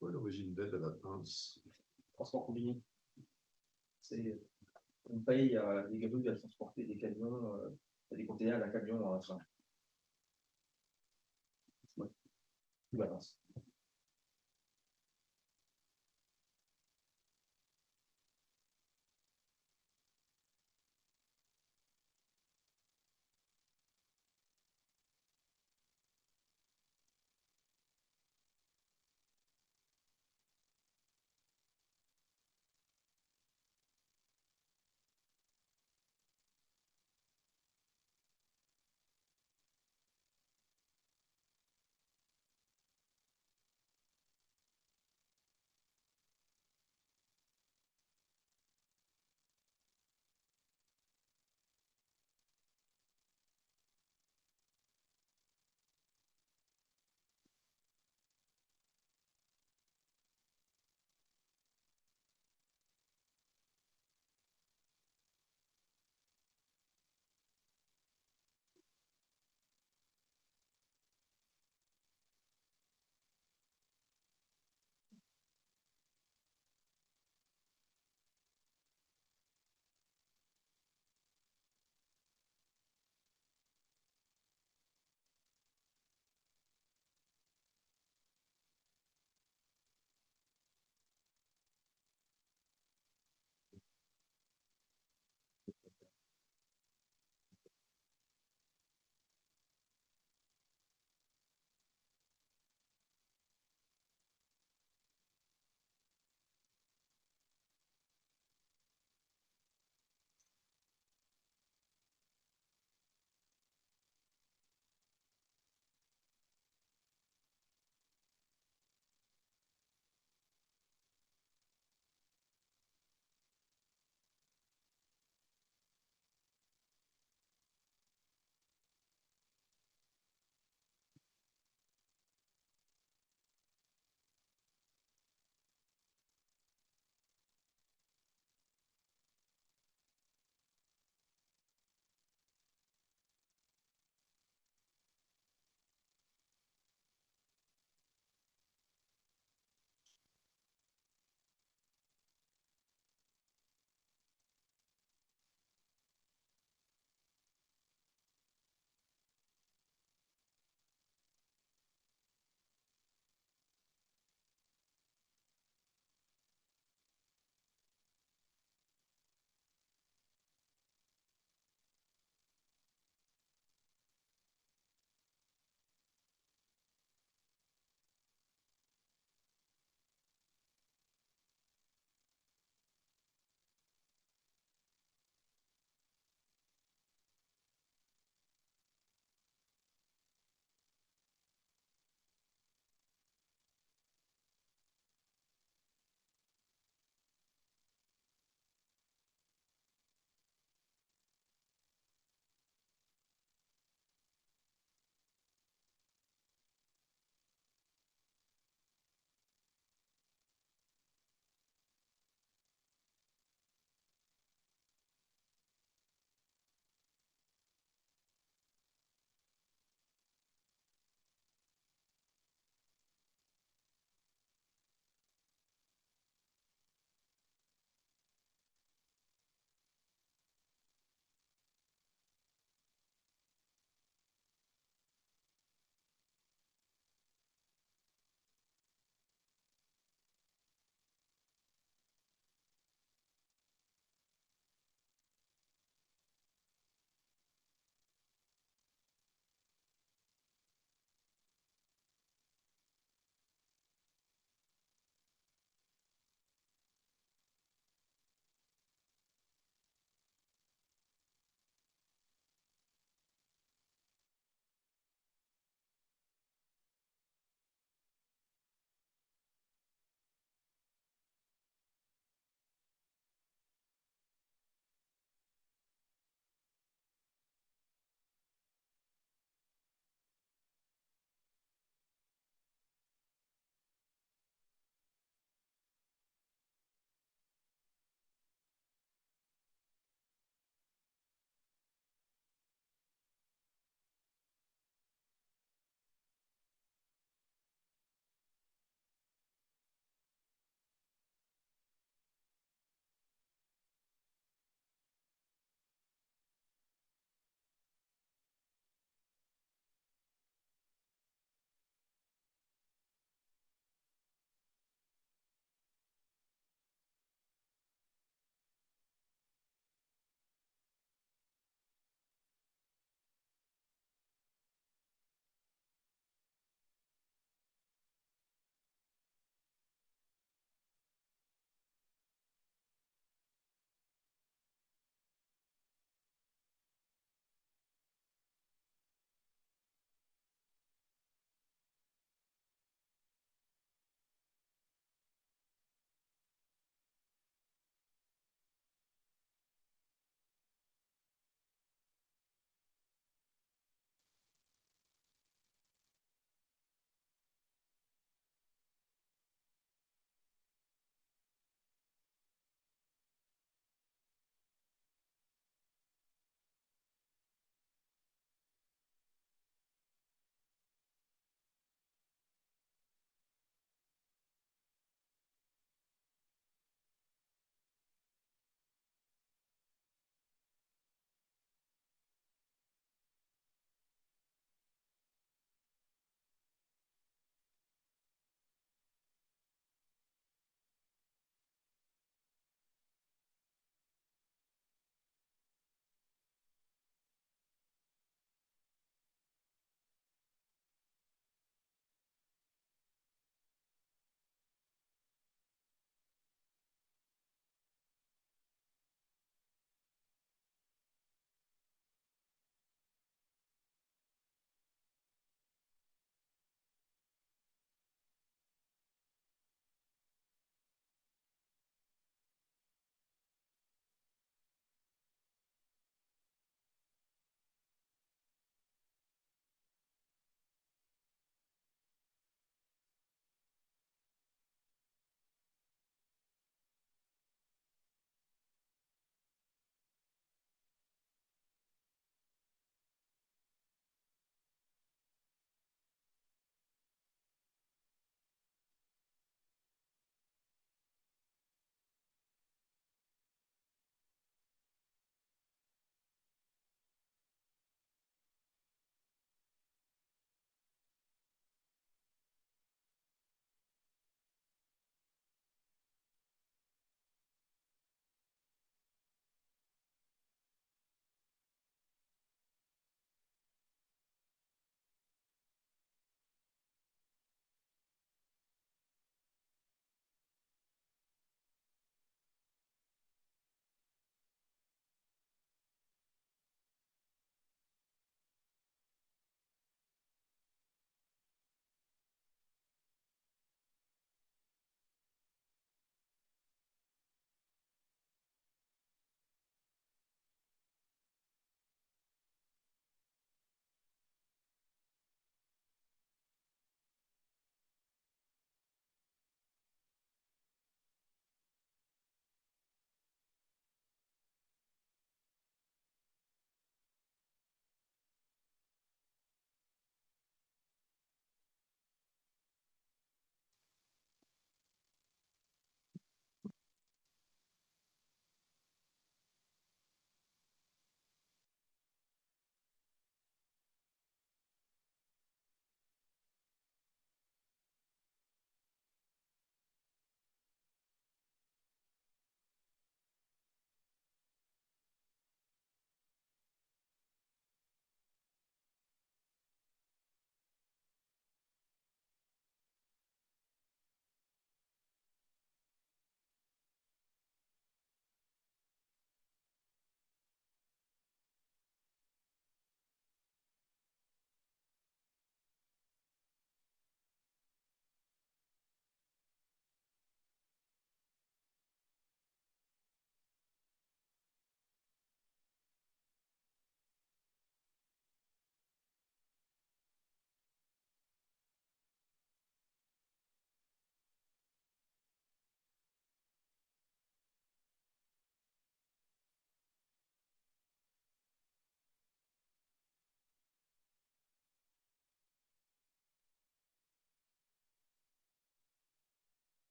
Quoi l'origine d'aide à la pince? Transport combiné. C'est, on paye les grues à transporter des camions, des containers d'un camion à un train. Ouais, balance.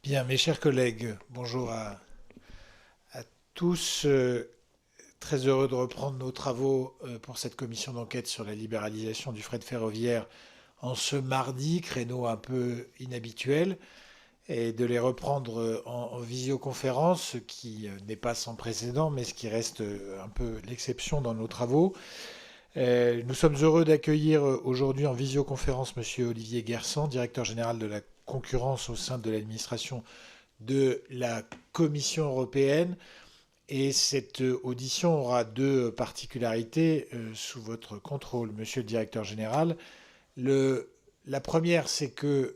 Bien, mes chers collègues, bonjour à tous. Très heureux de reprendre nos travaux pour cette commission d'enquête sur la libéralisation du fret ferroviaire en ce mardi, créneau un peu inhabituel, et de les reprendre en visioconférence, ce qui n'est pas sans précédent, mais ce qui reste un peu l'exception dans nos travaux. Nous sommes heureux d'accueillir aujourd'hui en visioconférence Monsieur Olivier Guersan, directeur général de la concurrence au sein de l'administration de la Commission européenne. Et cette audition aura deux particularités sous votre contrôle, monsieur le directeur général. La première, c'est qu'il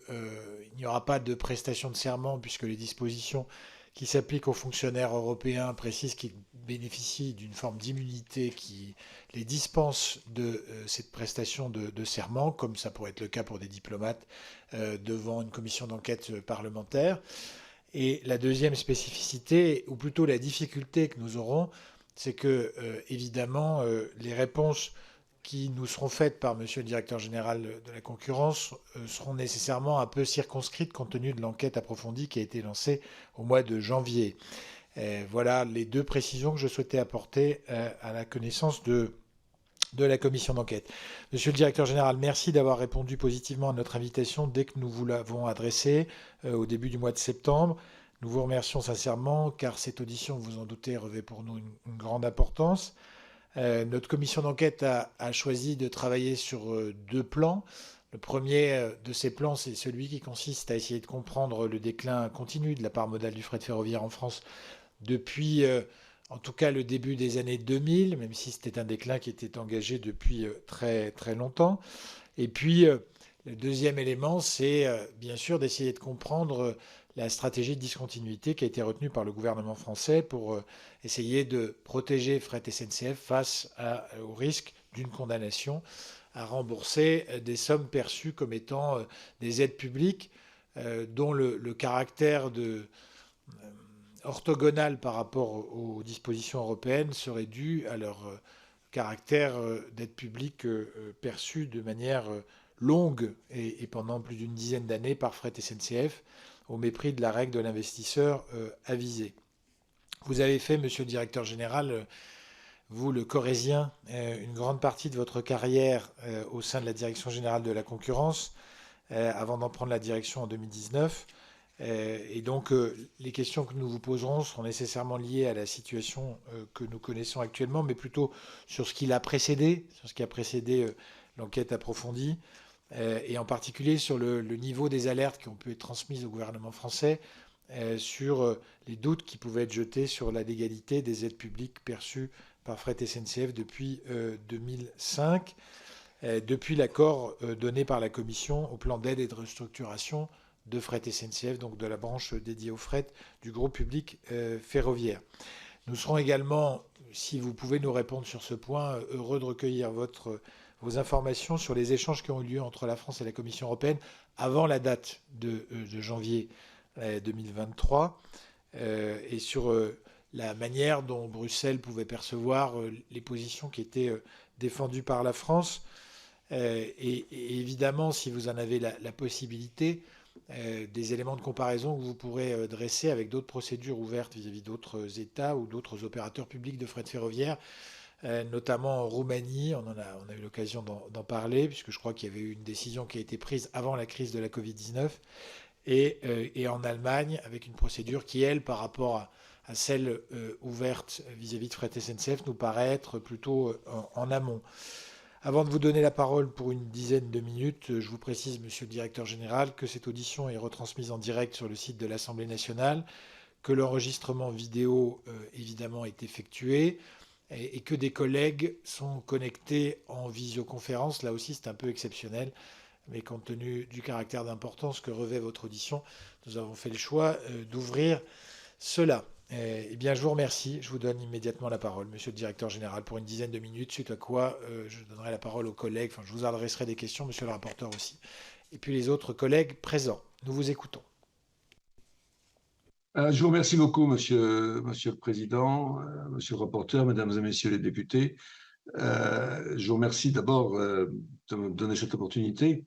n'y aura pas de prestation de serment puisque les dispositions qui s'appliquent aux fonctionnaires européens précisent qu'ils bénéficient d'une forme d'immunité qui les dispense de cette prestation de serment, comme ça pourrait être le cas pour des diplomates devant une commission d'enquête parlementaire. Et la deuxième spécificité, ou plutôt la difficulté que nous aurons, c'est que, évidemment, les réponses qui nous seront faites par Monsieur le directeur général de la concurrence seront nécessairement un peu circonscrites compte tenu de l'enquête approfondie qui a été lancée au mois de janvier. Voilà les deux précisions que je souhaitais apporter à la connaissance de la commission d'enquête. Monsieur le directeur général, merci d'avoir répondu positivement à notre invitation dès que nous vous l'avons adressée au début du mois de septembre. Nous vous remercions sincèrement car cette audition, vous en doutez, revêt pour nous une grande importance. Notre commission d'enquête a choisi de travailler sur deux plans. Le premier de ces plans, c'est celui qui consiste à essayer de comprendre le déclin continu de la part modale du fret ferroviaire en France depuis en tout cas le début des années 2000, même si c'était un déclin qui était engagé depuis très, très longtemps. Et puis, le deuxième élément, c'est bien sûr d'essayer de comprendre la stratégie de discontinuité qui a été retenue par le gouvernement français pour essayer de protéger Fret SNCF face au risque d'une condamnation à rembourser des sommes perçues comme étant des aides publiques dont le caractère orthogonal par rapport aux dispositions européennes serait dû à leur caractère d'aide publique perçue de manière longue et pendant plus d'une dizaine d'années par Fret SNCF, au mépris de la règle de l'investisseur avisé. Vous avez fait, monsieur le directeur général, vous le Corrézien, une grande partie de votre carrière au sein de la direction générale de la concurrence, avant d'en prendre la direction en 2019. Et donc, les questions que nous vous poserons seront nécessairement liées à la situation que nous connaissons actuellement, mais plutôt sur ce qui l'a précédé, sur ce qui a précédé l'enquête approfondie, et en particulier sur le niveau des alertes qui ont pu être transmises au gouvernement français sur les doutes qui pouvaient être jetés sur la légalité des aides publiques perçues par Fret SNCF depuis 2005, depuis l'accord donné par la Commission au plan d'aide et de restructuration de Fret SNCF, donc de la branche dédiée au fret du groupe public ferroviaire. Nous serons également, si vous pouvez nous répondre sur ce point, heureux de recueillir vos informations sur les échanges qui ont eu lieu entre la France et la Commission européenne avant la date de janvier 2023 et sur la manière dont Bruxelles pouvait percevoir les positions qui étaient défendues par la France. Et évidemment, si vous en avez la possibilité, des éléments de comparaison que vous pourrez dresser avec d'autres procédures ouvertes vis-à-vis d'autres États ou d'autres opérateurs publics de fret ferroviaire, notamment en Roumanie. On a eu l'occasion d'en parler, puisque je crois qu'il y avait eu une décision qui a été prise avant la crise de la Covid-19, et en Allemagne, avec une procédure qui, elle, par rapport à celle ouverte vis-à-vis de Fret SNCF, nous paraît être plutôt en amont. Avant de vous donner la parole pour une dizaine de minutes, je vous précise, monsieur le directeur général, que cette audition est retransmise en direct sur le site de l'Assemblée nationale, que l'enregistrement vidéo, évidemment, est effectué et que des collègues sont connectés en visioconférence. Là aussi, c'est un peu exceptionnel, mais compte tenu du caractère d'importance que revêt votre audition, nous avons fait le choix d'ouvrir cela. Eh bien, je vous remercie. Je vous donne immédiatement la parole, monsieur le directeur général, pour une dizaine de minutes, suite à quoi je donnerai la parole aux collègues. Enfin, je vous adresserai des questions, monsieur le rapporteur aussi. Et puis les autres collègues présents. Nous vous écoutons. Je vous remercie beaucoup, monsieur le Président, monsieur le rapporteur, mesdames et messieurs les députés. Je vous remercie d'abord de me donner cette opportunité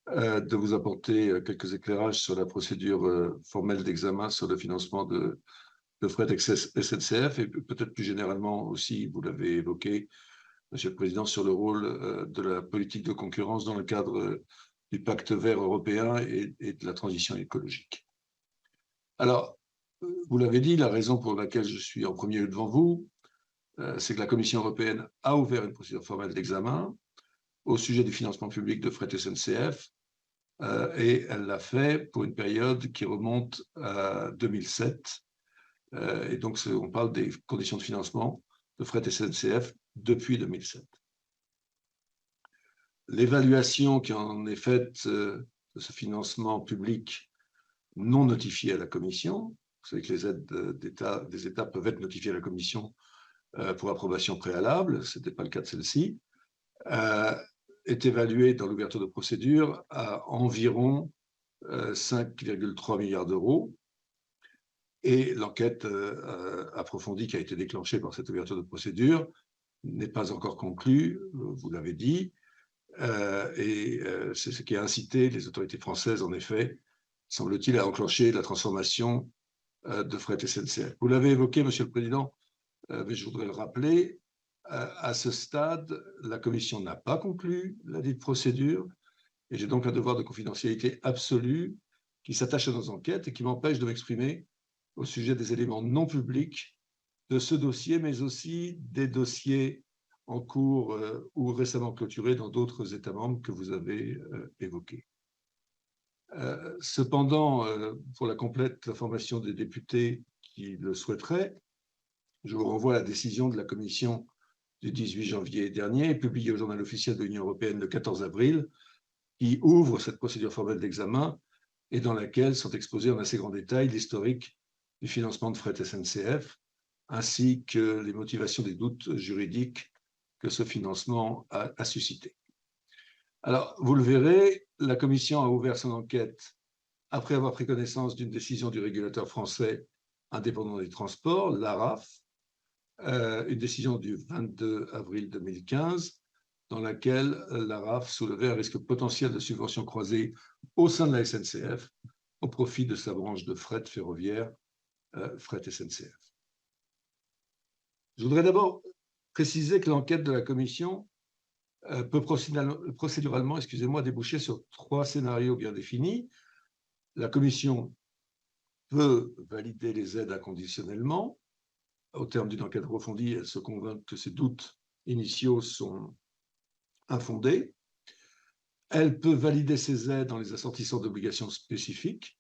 de vous apporter quelques éclairages sur la procédure formelle d'examen sur le financement de fret SNCF et peut-être plus généralement aussi, vous l'avez évoqué, Monsieur le Président, sur le rôle de la politique de concurrence dans le cadre du pacte vert européen et de la transition écologique. Alors, vous l'avez dit, la raison pour laquelle je suis en premier lieu devant vous, c'est que la Commission européenne a ouvert une procédure formelle d'examen au sujet du financement public de fret SNCF et elle l'a fait pour une période qui remonte à 2007. Et donc, on parle des conditions de financement de fret SNCF depuis 2007. L'évaluation qui en est faite de ce financement public non notifié à la Commission, vous savez que les aides des États peuvent être notifiées à la Commission pour approbation préalable, ce n'était pas le cas de celle-ci, est évaluée dans l'ouverture de procédure à environ 5,3 milliards d'euros. Et l'enquête approfondie qui a été déclenchée par cette ouverture de procédure n'est pas encore conclue, vous l'avez dit, et c'est ce qui a incité les autorités françaises, en effet, semble-t-il, à enclencher la transformation de fret SNCF. Vous l'avez évoqué, Monsieur le Président, mais je voudrais le rappeler, à ce stade, la Commission n'a pas conclu la dite procédure, et j'ai donc un devoir de confidentialité absolue qui s'attache à nos enquêtes et qui m'empêche de m'exprimer au sujet des éléments non publics de ce dossier, mais aussi des dossiers en cours ou récemment clôturés dans d'autres États membres que vous avez évoqués. Cependant, pour la complète information des députés qui le souhaiteraient, je vous renvoie à la décision de la Commission du 18 janvier dernier, publiée au Journal officiel de l'Union européenne le 14 avril, qui ouvre cette procédure formelle d'examen et dans laquelle sont exposés en assez grand détail l'historique du financement de fret SNCF, ainsi que les motivations des doutes juridiques que ce financement a suscité. Alors, vous le verrez, la Commission a ouvert son enquête après avoir pris connaissance d'une décision du régulateur français indépendant des transports, l'ARAF, une décision du 22 avril 2015, dans laquelle l'ARAF soulevait un risque potentiel de subvention croisée au sein de la SNCF au profit de sa branche de fret ferroviaire, fret SNCF. Je voudrais d'abord préciser que l'enquête de la Commission peut procéduralement, déboucher sur 3 scénarios bien définis. La Commission peut valider les aides inconditionnellement. Au terme d'une enquête approfondie, elle se convainc que ses doutes initiaux sont infondés. Elle peut valider ces aides en les assortissant d'obligations spécifiques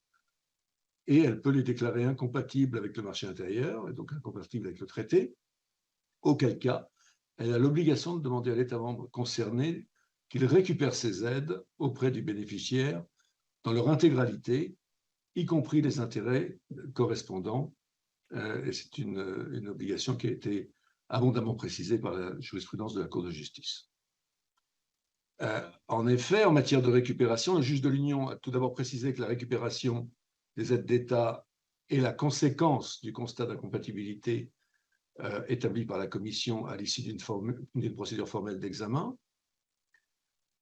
et elle peut les déclarer incompatibles avec le marché intérieur et donc incompatibles avec le traité, auquel cas elle a l'obligation de demander à l'État membre concerné qu'il récupère ces aides auprès du bénéficiaire dans leur intégralité, y compris les intérêts correspondants. Et c'est une obligation qui a été abondamment précisée par la jurisprudence de la Cour de justice. En effet, en matière de récupération, le juge de l'Union a tout d'abord précisé que la récupération des aides d'État est la conséquence du constat d'incompatibilité établi par la Commission à l'issue d'une procédure formelle d'examen.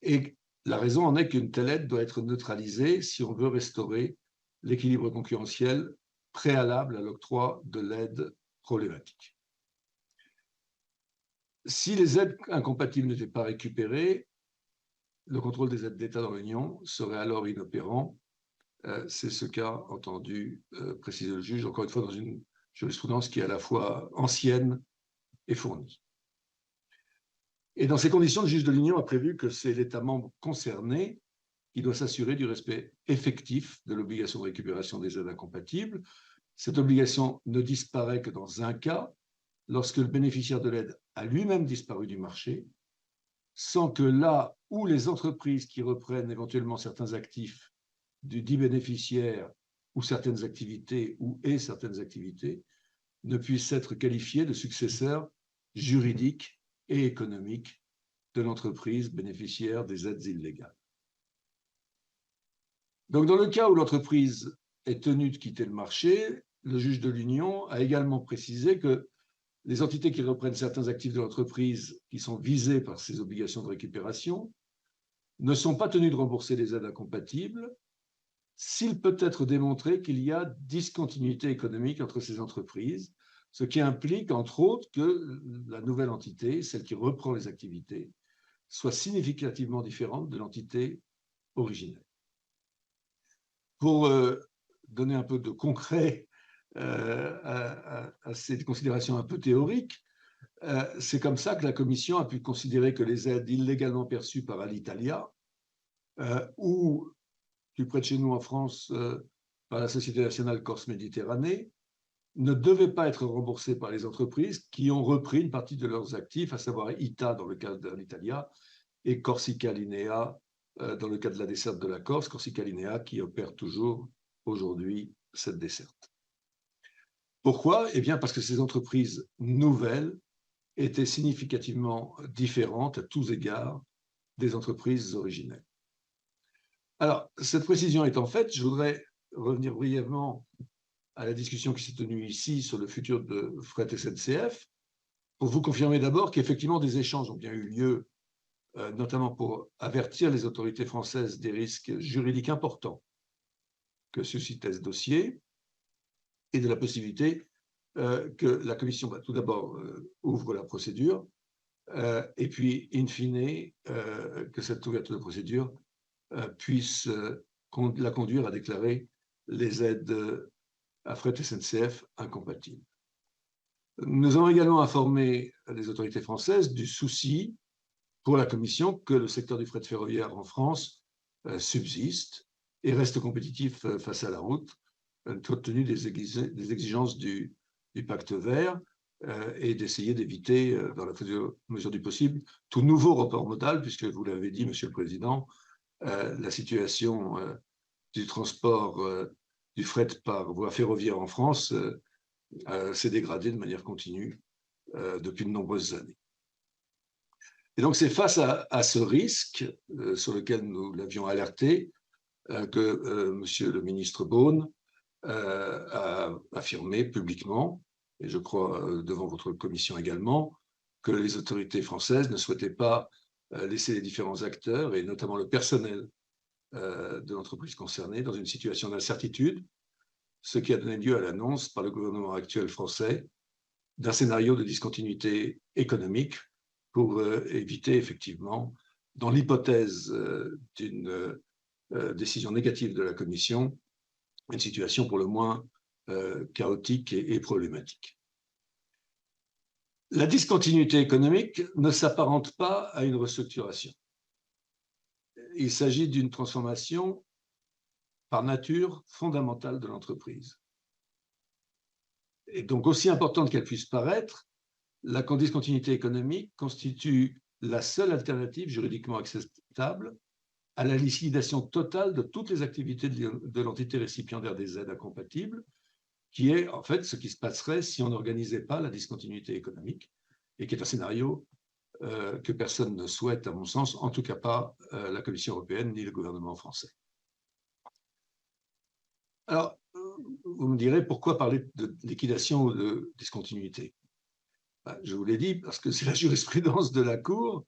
Et la raison en est qu'une telle aide doit être neutralisée si on veut restaurer l'équilibre concurrentiel préalable à l'octroi de l'aide problématique. Si les aides incompatibles n'étaient pas récupérées, le contrôle des aides d'État dans l'Union serait alors inopérant. C'est ce qu'a entendu préciser le juge, encore une fois dans une jurisprudence qui est à la fois ancienne et fournie. Et dans ces conditions, le juge de l'Union a prévu que c'est l'État membre concerné qui doit s'assurer du respect effectif de l'obligation de récupération des aides incompatibles. Cette obligation ne disparaît que dans un cas, lorsque le bénéficiaire de l'aide a lui-même disparu du marché, sans que là où les entreprises qui reprennent éventuellement certains actifs du dit bénéficiaire ou certaines activités et certaines activités ne puissent être qualifiées de successeurs juridiques et économiques de l'entreprise bénéficiaire des aides illégales. Donc, dans le cas où l'entreprise est tenue de quitter le marché, le juge de l'Union a également précisé que les entités qui reprennent certains actifs de l'entreprise qui sont visées par ces obligations de récupération ne sont pas tenus de rembourser les aides incompatibles s'il peut être démontré qu'il y a discontinuité économique entre ces entreprises, ce qui implique, entre autres, que la nouvelle entité, celle qui reprend les activités, soit significativement différente de l'entité originelle. Pour donner un peu de concret à ces considérations un peu théoriques, c'est comme ça que la Commission a pu considérer que les aides illégalement perçues par Alitalia, ou plus près de chez nous en France, par la Société nationale Corse Méditerranée, ne devaient pas être remboursées par les entreprises qui ont repris une partie de leurs actifs, à savoir ITA dans le cas d'Alitalia et Corsica Linea dans le cas de la desserte de la Corse, Corsica Linea qui opère toujours aujourd'hui cette desserte. Pourquoi? Eh bien parce que ces entreprises nouvelles étaient significativement différentes à tous égards des entreprises originelles. Alors, cette précision étant faite, je voudrais revenir brièvement à la discussion qui s'est tenue ici sur le futur de Fret SNCF, pour vous confirmer d'abord qu'effectivement des échanges ont bien eu lieu, notamment pour avertir les autorités françaises des risques juridiques importants que suscitait ce dossier et de la possibilité que la Commission, tout d'abord, ouvre la procédure, et puis, in fine, que cette ouverture de procédure puisse la conduire à déclarer les aides à Fret SNCF incompatibles. Nous avons également informé les autorités françaises du souci pour la Commission que le secteur du fret ferroviaire en France subsiste et reste compétitif face à la route, compte tenu des exigences du pacte vert, et d'essayer d'éviter, dans la mesure du possible, tout nouveau report modal, puisque vous l'avez dit, Monsieur le Président, la situation du transport du fret par voie ferroviaire en France s'est dégradée de manière continue depuis de nombreuses années. Et donc c'est face à ce risque sur lequel nous l'avions alerté que Monsieur le ministre Beaune a affirmé publiquement, et je crois devant votre commission également, que les autorités françaises ne souhaitaient pas laisser les différents acteurs, et notamment le personnel de l'entreprise concernée, dans une situation d'incertitude, ce qui a donné lieu à l'annonce par le gouvernement actuel français d'un scénario de discontinuité économique pour éviter effectivement, dans l'hypothèse d'une décision négative de la Commission, une situation pour le moins chaotique et problématique. La discontinuité économique ne s'apparente pas à une restructuration. Il s'agit d'une transformation par nature fondamentale de l'entreprise. Et donc, aussi importante qu'elle puisse paraître, la discontinuité économique constitue la seule alternative juridiquement acceptable à la liquidation totale de toutes les activités de l'entité récipiendaire des aides incompatibles, qui est en fait ce qui se passerait si on n'organisait pas la discontinuité économique, et qui est un scénario que personne ne souhaite, à mon sens, en tout cas pas la Commission européenne ni le gouvernement français. Alors, vous me direz, pourquoi parler de liquidation ou de discontinuité? Je vous l'ai dit, parce que c'est la jurisprudence de la Cour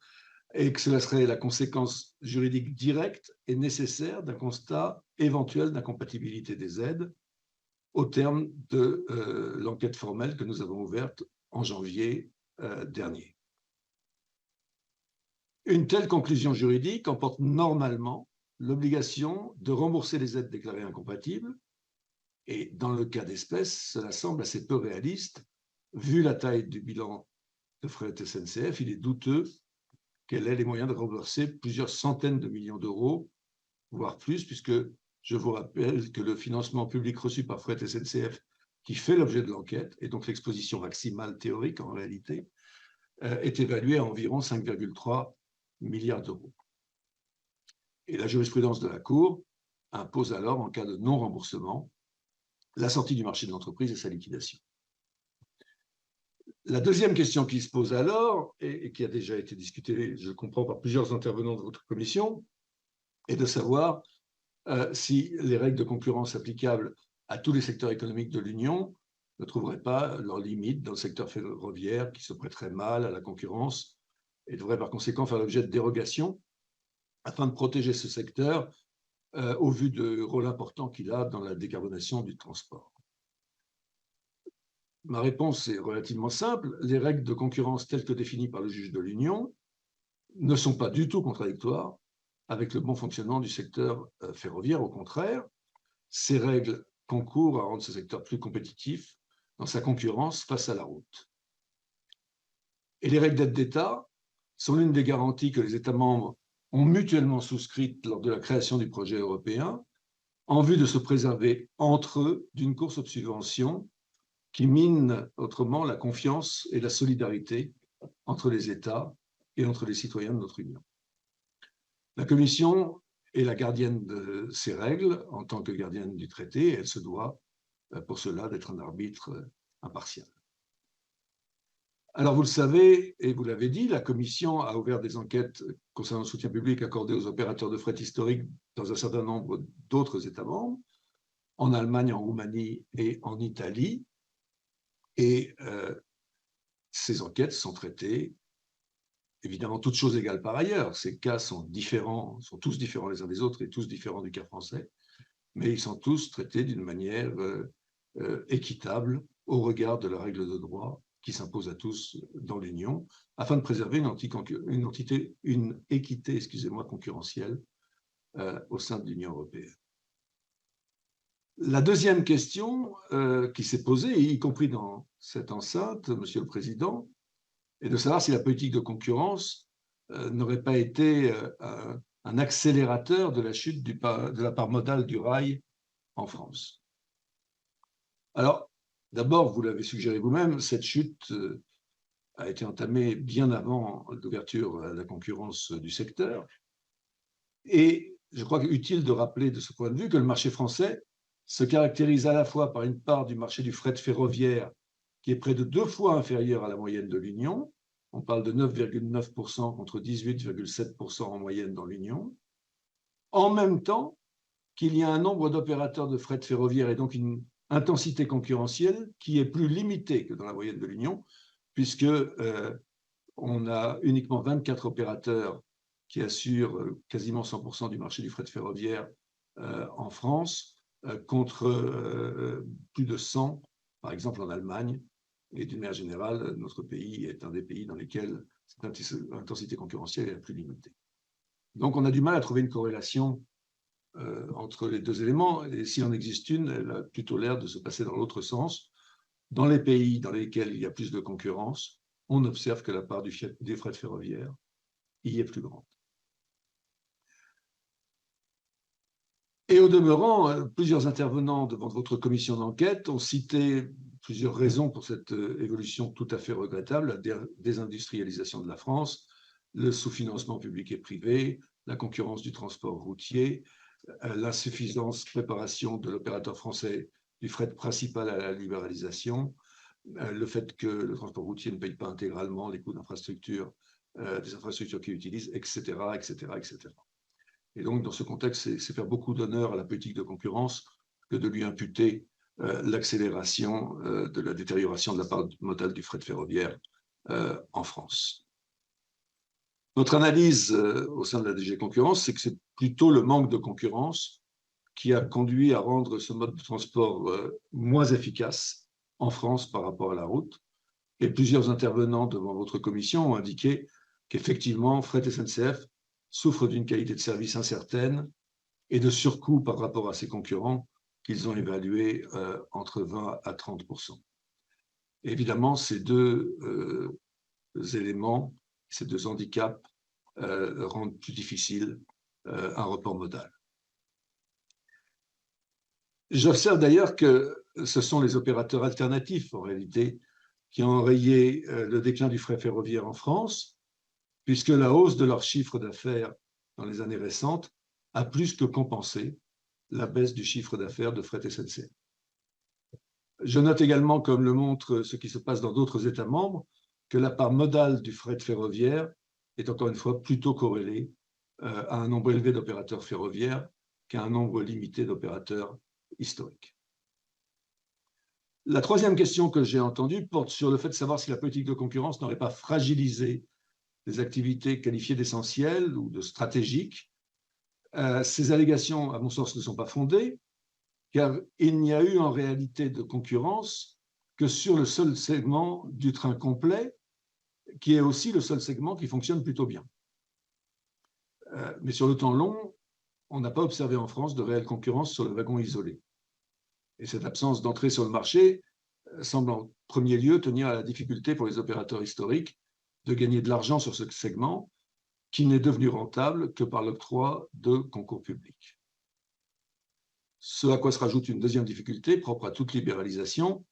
et que cela serait la conséquence juridique directe et nécessaire d'un constat éventuel d'incompatibilité des aides au terme de l'enquête formelle que nous avons ouverte en janvier dernier. Une telle conclusion juridique emporte normalement l'obligation de rembourser les aides déclarées incompatibles, et dans le cas d'espèce, cela semble assez peu réaliste. Vu la taille du bilan de Fret SNCF, il est douteux qu'elle ait les moyens de rembourser plusieurs centaines de millions d'euros, voire plus, puisque je vous rappelle que le financement public reçu par Fret SNCF, qui fait l'objet de l'enquête, et donc l'exposition maximale théorique en réalité, est évalué à environ 5,3 milliards d'euros. Et la jurisprudence de la Cour impose alors, en cas de non-remboursement, la sortie du marché de l'entreprise et sa liquidation. La deuxième question qui se pose alors, et qui a déjà été discutée, je comprends, par plusieurs intervenants de votre commission, est de savoir si les règles de concurrence applicables à tous les secteurs économiques de l'Union ne trouveraient pas leurs limites dans le secteur ferroviaire, qui se prêterait mal à la concurrence et devrait par conséquent faire l'objet de dérogations afin de protéger ce secteur au vu du rôle important qu'il a dans la décarbonation du transport. Ma réponse est relativement simple. Les règles de concurrence telles que définies par le juge de l'Union ne sont pas du tout contradictoires avec le bon fonctionnement du secteur ferroviaire. Au contraire, ces règles concourent à rendre ce secteur plus compétitif dans sa concurrence face à la route. Et les règles d'aide d'État sont l'une des garanties que les États membres ont mutuellement souscrites lors de la création du projet européen en vue de se préserver entre eux d'une course aux subventions qui mine autrement la confiance et la solidarité entre les États et entre les citoyens de notre Union. La Commission est la gardienne de ces règles en tant que gardienne du traité, et elle se doit pour cela d'être un arbitre impartial. Alors vous le savez, et vous l'avez dit, la Commission a ouvert des enquêtes concernant le soutien public accordé aux opérateurs de fret historiques dans un certain nombre d'autres États membres, en Allemagne, en Roumanie et en Italie. Et ces enquêtes sont traitées, évidemment, toutes choses égales par ailleurs. Ces cas sont différents, sont tous différents les uns des autres et tous différents du cas français, mais ils sont tous traités d'une manière équitable au regard de la règle de droit qui s'impose à tous dans l'Union, afin de préserver une équité concurrentielle au sein de l'Union européenne. La deuxième question qui s'est posée, y compris dans cette enceinte, Monsieur le Président, est de savoir si la politique de concurrence n'aurait pas été un accélérateur de la chute de la part modale du rail en France. Alors, d'abord, vous l'avez suggéré vous-même, cette chute a été entamée bien avant l'ouverture à la concurrence du secteur. Et je crois utile de rappeler de ce point de vue que le marché français se caractérise à la fois par une part du marché du fret ferroviaire qui est près de 2 fois inférieure à la moyenne de l'Union. On parle de 9,9% contre 18,7% en moyenne dans l'Union. En même temps qu'il y a un nombre d'opérateurs de fret ferroviaire et donc une intensité concurrentielle qui est plus limitée que dans la moyenne de l'Union, puisque on a uniquement 24 opérateurs qui assurent quasiment 100% du marché du fret ferroviaire en France, contre plus de 100, par exemple en Allemagne. Et d'une manière générale, notre pays est un des pays dans lesquels cette intensité concurrentielle est la plus limitée. Donc on a du mal à trouver une corrélation entre les deux éléments, et s'il en existe une, elle a plutôt l'air de se passer dans l'autre sens. Dans les pays dans lesquels il y a plus de concurrence, on observe que la part des fret ferroviaires y est plus grande. Et au demeurant, plusieurs intervenants devant votre commission d'enquête ont cité plusieurs raisons pour cette évolution tout à fait regrettable: la désindustrialisation de la France, le sous-financement public et privé, la concurrence du transport routier, l'insuffisance préparation de l'opérateur français du fret principal à la libéralisation, le fait que le transport routier ne paye pas intégralement les coûts d'infrastructure des infrastructures qu'il utilise, etc., etc., etc. Et donc, dans ce contexte, c'est faire beaucoup d'honneur à la politique de concurrence que de lui imputer l'accélération de la détérioration de la part modale du fret ferroviaire en France. Notre analyse au sein de la DG Concurrence, c'est que c'est plutôt le manque de concurrence qui a conduit à rendre ce mode de transport moins efficace en France par rapport à la route. Et plusieurs intervenants devant votre commission ont indiqué qu'effectivement, Fret SNCF souffre d'une qualité de service incertaine et de surcoût par rapport à ses concurrents qu'ils ont évalué entre 20 à 30%. Évidemment, ces deux éléments, ces deux handicaps rendent plus difficile un report modal. J'observe d'ailleurs que ce sont les opérateurs alternatifs, en réalité, qui ont enrayé le déclin du fret ferroviaire en France, puisque la hausse de leur chiffre d'affaires dans les années récentes a plus que compensé la baisse du chiffre d'affaires de Fret SNCF. Je note également, comme le montre ce qui se passe dans d'autres États membres, que la part modale du fret ferroviaire est encore une fois plutôt corrélée à un nombre élevé d'opérateurs ferroviaires qu'à un nombre limité d'opérateurs historiques. La troisième question que j'ai entendue porte sur le fait de savoir si la politique de concurrence n'aurait pas fragilisé des activités qualifiées d'essentielles ou de stratégiques Ces allégations, à mon sens, ne sont pas fondées, car il n'y a eu en réalité de concurrence que sur le seul segment du train complet, qui est aussi le seul segment qui fonctionne plutôt bien. Mais sur le temps long, on n'a pas observé en France de réelle concurrence sur le wagon isolé. Et cette absence d'entrée sur le marché semble en premier lieu tenir à la difficulté pour les opérateurs historiques de gagner de l'argent sur ce segment, qui n'est devenu rentable que par l'octroi de concours publics. Ce à quoi se rajoute une deuxième difficulté propre à toute libéralisation.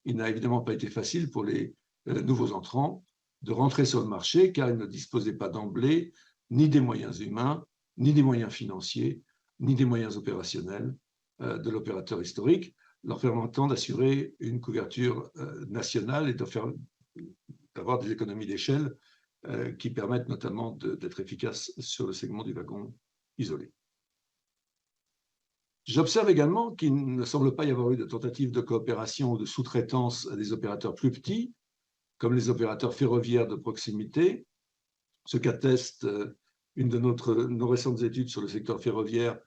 Il n'a évidemment pas été facile pour les nouveaux entrants de rentrer sur le marché, car ils ne disposaient pas d'emblée ni des moyens humains, ni des moyens financiers, ni des moyens opérationnels de l'opérateur historique, leur permettant d'assurer une couverture nationale et d'avoir des économies d'échelle qui permettent notamment d'être efficaces sur le segment du wagon isolé. J'observe également qu'il ne semble pas y avoir eu de tentative de coopération ou de sous-traitance à des opérateurs plus petits, comme les opérateurs ferroviaires de proximité, ce qu'atteste une de nos récentes études sur le secteur ferroviaire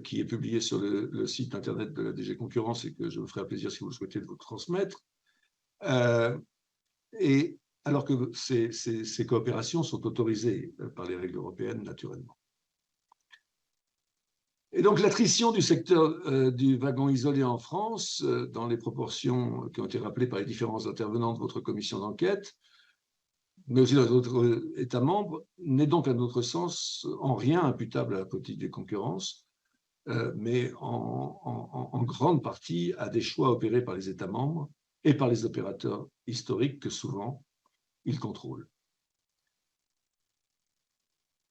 qui est publiée sur le site internet de la DG Concurrence et que je me ferai un plaisir, si vous le souhaitez, de vous transmettre. Et alors que ces coopérations sont autorisées par les règles européennes, naturellement. Et donc l'attrition du secteur du wagon isolé en France, dans les proportions qui ont été rappelées par les différents intervenants de votre commission d'enquête, mais aussi dans d'autres États membres, n'est donc à notre sens en rien imputable à la politique des concurrences, mais en grande partie à des choix opérés par les États membres et par les opérateurs historiques que souvent ils contrôlent.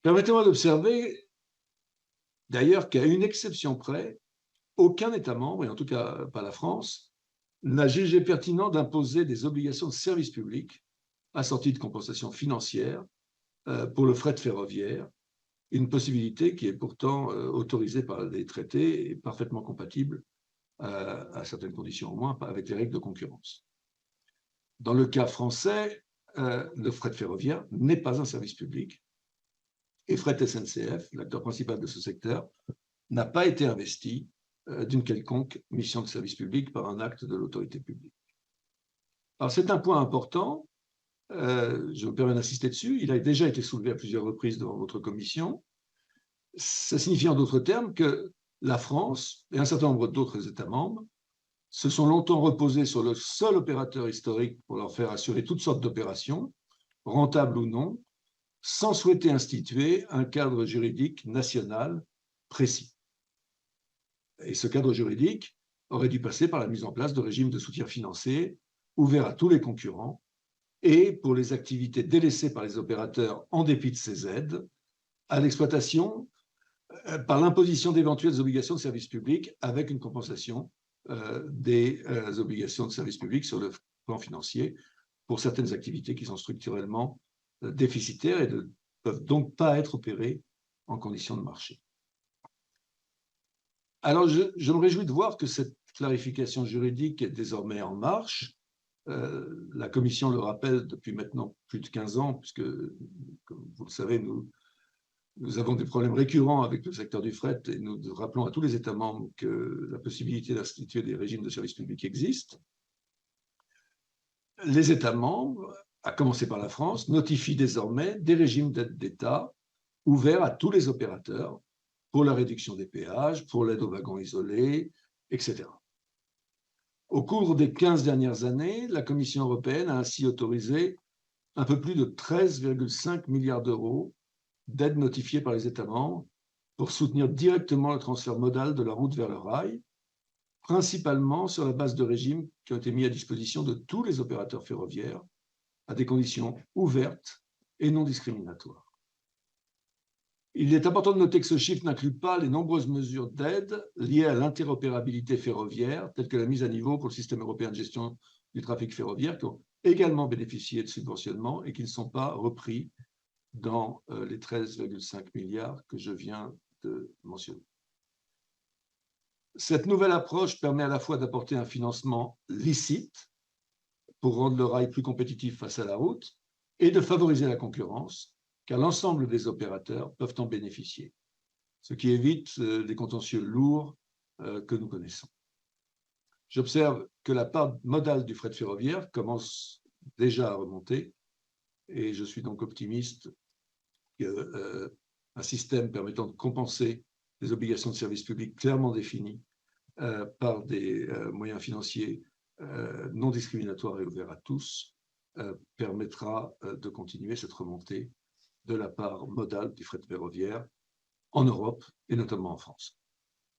Permettez-moi d'observer d'ailleurs qu'à une exception près, aucun État membre, et en tout cas pas la France, n'a jugé pertinent d'imposer des obligations de service public assorties de compensations financières pour le fret ferroviaire, une possibilité qui est pourtant autorisée par les traités et parfaitement compatible, à certaines conditions au moins, avec les règles de concurrence. Dans le cas français, le fret ferroviaire n'est pas un service public et Fret SNCF, l'acteur principal de ce secteur, n'a pas été investi d'une quelconque mission de service public par un acte de l'autorité publique. Alors c'est un point important, je me permets d'insister dessus, il a déjà été soulevé à plusieurs reprises devant votre commission. Ça signifie en d'autres termes que la France et un certain nombre d'autres États membres se sont longtemps reposés sur le seul opérateur historique pour leur faire assurer toutes sortes d'opérations, rentables ou non, sans souhaiter instituer un cadre juridique national précis. Et ce cadre juridique aurait dû passer par la mise en place de régimes de soutien financier ouverts à tous les concurrents et pour les activités délaissées par les opérateurs en dépit de ces aides, à l'exploitation par l'imposition d'éventuelles obligations de service public avec une compensation des obligations de service public sur le plan financier pour certaines activités qui sont structurellement déficitaires et ne peuvent donc pas être opérées en conditions de marché. Alors, je me réjouis de voir que cette clarification juridique est désormais en marche. La Commission le rappelle depuis maintenant plus de 15 ans, puisque, comme vous le savez, nous avons des problèmes récurrents avec le secteur du fret et nous rappelons à tous les États membres que la possibilité d'instituer des régimes de service public existe. Les États membres, à commencer par la France, notifient désormais des régimes d'aide d'État ouverts à tous les opérateurs pour la réduction des péages, pour l'aide aux wagons isolés, etc. Au cours des 15 dernières années, la Commission européenne a ainsi autorisé un peu plus de 13,5 milliards d'euros d'aides notifiées par les États membres pour soutenir directement le transfert modal de la route vers le rail, principalement sur la base de régimes qui ont été mis à disposition de tous les opérateurs ferroviaires à des conditions ouvertes et non discriminatoires. Il est important de noter que ce chiffre n'inclut pas les nombreuses mesures d'aide liées à l'interopérabilité ferroviaire, telles que la mise à niveau pour le système européen de gestion du trafic ferroviaire, qui ont également bénéficié de subventionnements et qui ne sont pas repris dans les 13,5 milliards que je viens de mentionner. Cette nouvelle approche permet à la fois d'apporter un financement licite pour rendre le rail plus compétitif face à la route et de favoriser la concurrence, car l'ensemble des opérateurs peuvent en bénéficier. ce qui évite les contentieux lourds que nous connaissons. J'observe que la part modale du fret ferroviaire commence déjà à remonter et je suis donc optimiste qu'un système permettant de compenser les obligations de service public clairement définies par des moyens financiers non discriminatoires et ouverts à tous permettra de continuer cette remontée de la part modale du fret ferroviaire en Europe et notamment en France.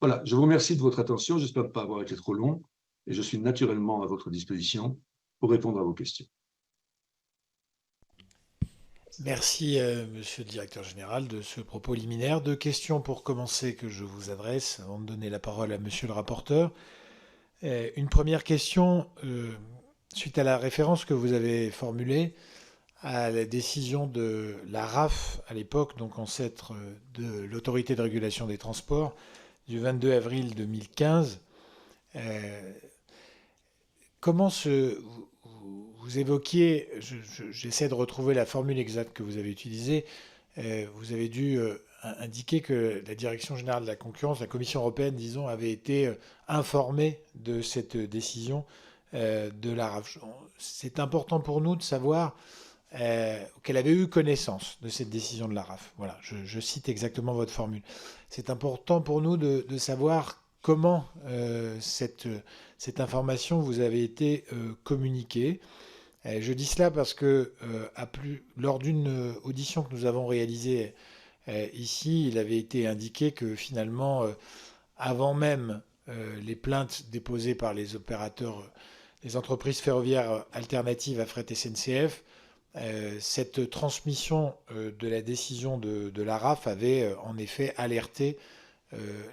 Voilà, je vous remercie de votre attention. J'espère ne pas avoir été trop long et je suis naturellement à votre disposition pour répondre à vos questions. Merci, monsieur le directeur général, de ce propos liminaire. Deux questions pour commencer que je vous adresse avant de donner la parole à monsieur le rapporteur. Une première question, suite à la référence que vous avez formulée à la décision de la RAF à l'époque, donc ancêtre de l'Autorité de régulation des transports, du 22 avril 2015. Comment vous évoquiez, j'essaie de retrouver la formule exacte que vous avez utilisée, vous avez dû indiquer que la Direction générale de la concurrence, la Commission européenne, disons, avait été informée de cette décision de la RAF. C'est important pour nous de savoir qu'elle avait eu connaissance de cette décision de la RAF. Voilà, je cite exactement votre formule. C'est important pour nous de savoir comment cette information vous avait été communiquée. Je dis cela parce que lors d'une audition que nous avons réalisée ici, il avait été indiqué que finalement, avant même les plaintes déposées par les opérateurs, les entreprises ferroviaires alternatives à Fret SNCF, cette transmission de la décision de la RAF avait en effet alerté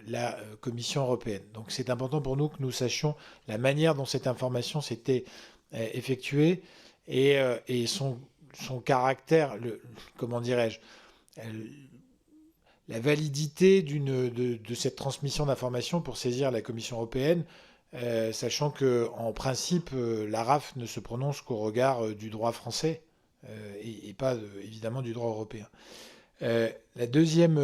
la Commission européenne. Donc c'est important pour nous que nous sachions la manière dont cette information s'était effectuée et son caractère, comment dirais-je, la validité de cette transmission d'informations pour saisir la Commission européenne, sachant qu'en principe, la RAF ne se prononce qu'au regard du droit français et pas évidemment du droit européen. La deuxième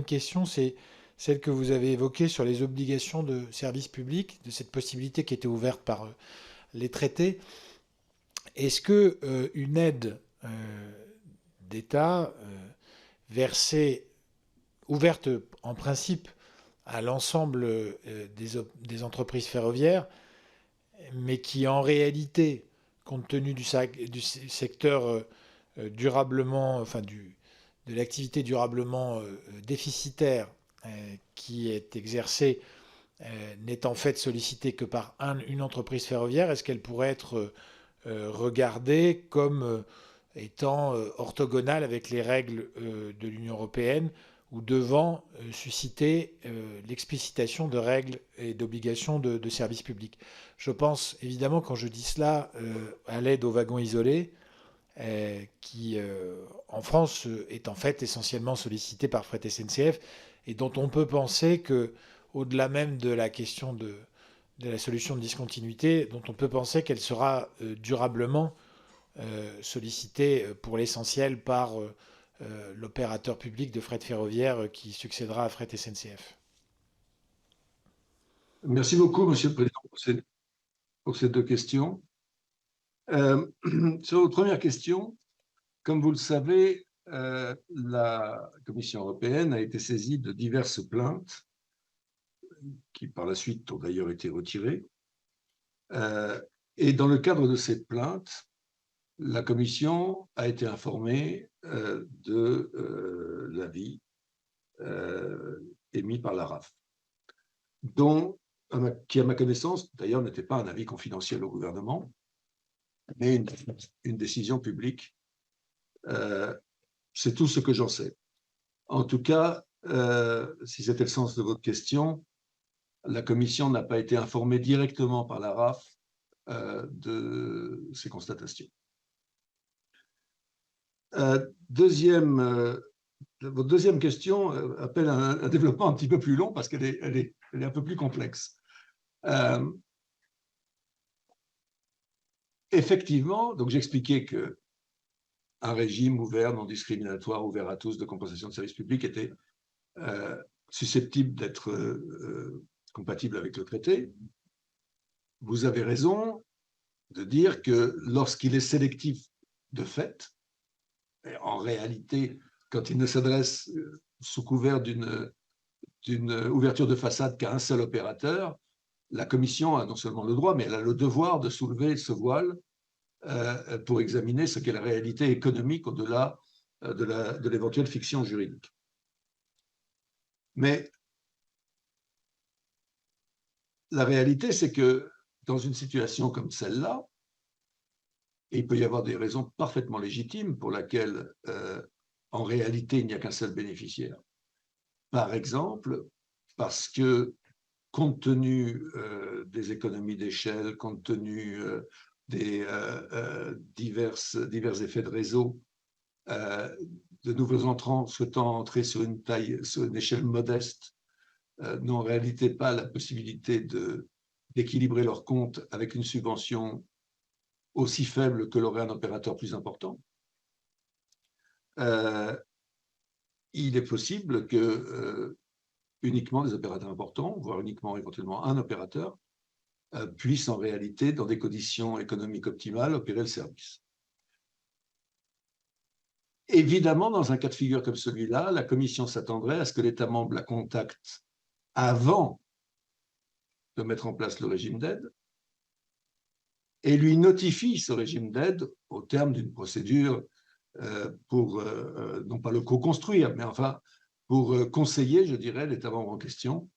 question, c'est celle que vous avez évoquée sur les obligations de service public, de cette possibilité qui était ouverte par les traités. Est-ce qu'une aide d'État ouverte en principe à l'ensemble des entreprises ferroviaires, mais qui en réalité, compte tenu du secteur durablement, enfin de l'activité durablement déficitaire qui est exercée, n'est en fait sollicitée que par une entreprise ferroviaire, est-ce qu'elle pourrait être regardée comme étant orthogonale avec les règles de l'Union européenne ou devant susciter l'explicitation de règles et d'obligations de service public? Je pense évidemment, quand je dis cela, à l'aide aux wagons isolés, qui en France est en fait essentiellement sollicitée par Fret SNCF et dont on peut penser que, au-delà même de la question de la solution de discontinuité, dont on peut penser qu'elle sera durablement sollicitée pour l'essentiel par l'opérateur public de fret ferroviaire qui succédera à Fret SNCF. Merci beaucoup, Monsieur le Président, pour ces deux questions. Sur votre première question, comme vous le savez, la Commission européenne a été saisie de diverses plaintes qui par la suite ont d'ailleurs été retirées. Et dans le cadre de ces plaintes, la Commission a été informée de l'avis émis par la RAF, qui, à ma connaissance, d'ailleurs, n'était pas un avis confidentiel au gouvernement, mais une décision publique. C'est tout ce que j'en sais. En tout cas, si c'était le sens de votre question, la Commission n'a pas été informée directement par la RAF de ces constatations. Votre deuxième question appelle un développement un petit peu plus long parce qu'elle est un peu plus complexe. Effectivement, donc j'expliquais qu'un régime ouvert, non discriminatoire, ouvert à tous de compensation de services publics était susceptible d'être compatible avec le traité. Vous avez raison de dire que lorsqu'il est sélectif de fait, et en réalité, quand il ne s'adresse sous couvert d'une ouverture de façade qu'à un seul opérateur, la Commission a non seulement le droit, mais elle a le devoir de soulever ce voile pour examiner ce qu'est la réalité économique au-delà de l'éventuelle fiction juridique. Mais la réalité, c'est que dans une situation comme celle-là, et il peut y avoir des raisons parfaitement légitimes pour lesquelles, en réalité, il n'y a qu'un seul bénéficiaire. Par exemple, parce que, compte tenu des économies d'échelle, compte tenu des divers effets de réseau, de nouveaux entrants souhaitant entrer sur une échelle modeste, n'ont en réalité pas la possibilité d'équilibrer leurs comptes avec une subvention aussi faible que l'aurait un opérateur plus important. Il est possible que uniquement des opérateurs importants, voire uniquement éventuellement un opérateur, puisse en réalité, dans des conditions économiques optimales, opérer le service. Évidemment, dans un cas de figure comme celui-là, la Commission s'attendrait à ce que l'État membre la contacte avant de mettre en place le régime d'aide et lui notifie ce régime d'aide au terme d'une procédure pour, non pas le co-construire, mais enfin pour conseiller, je dirais, l'État membre en question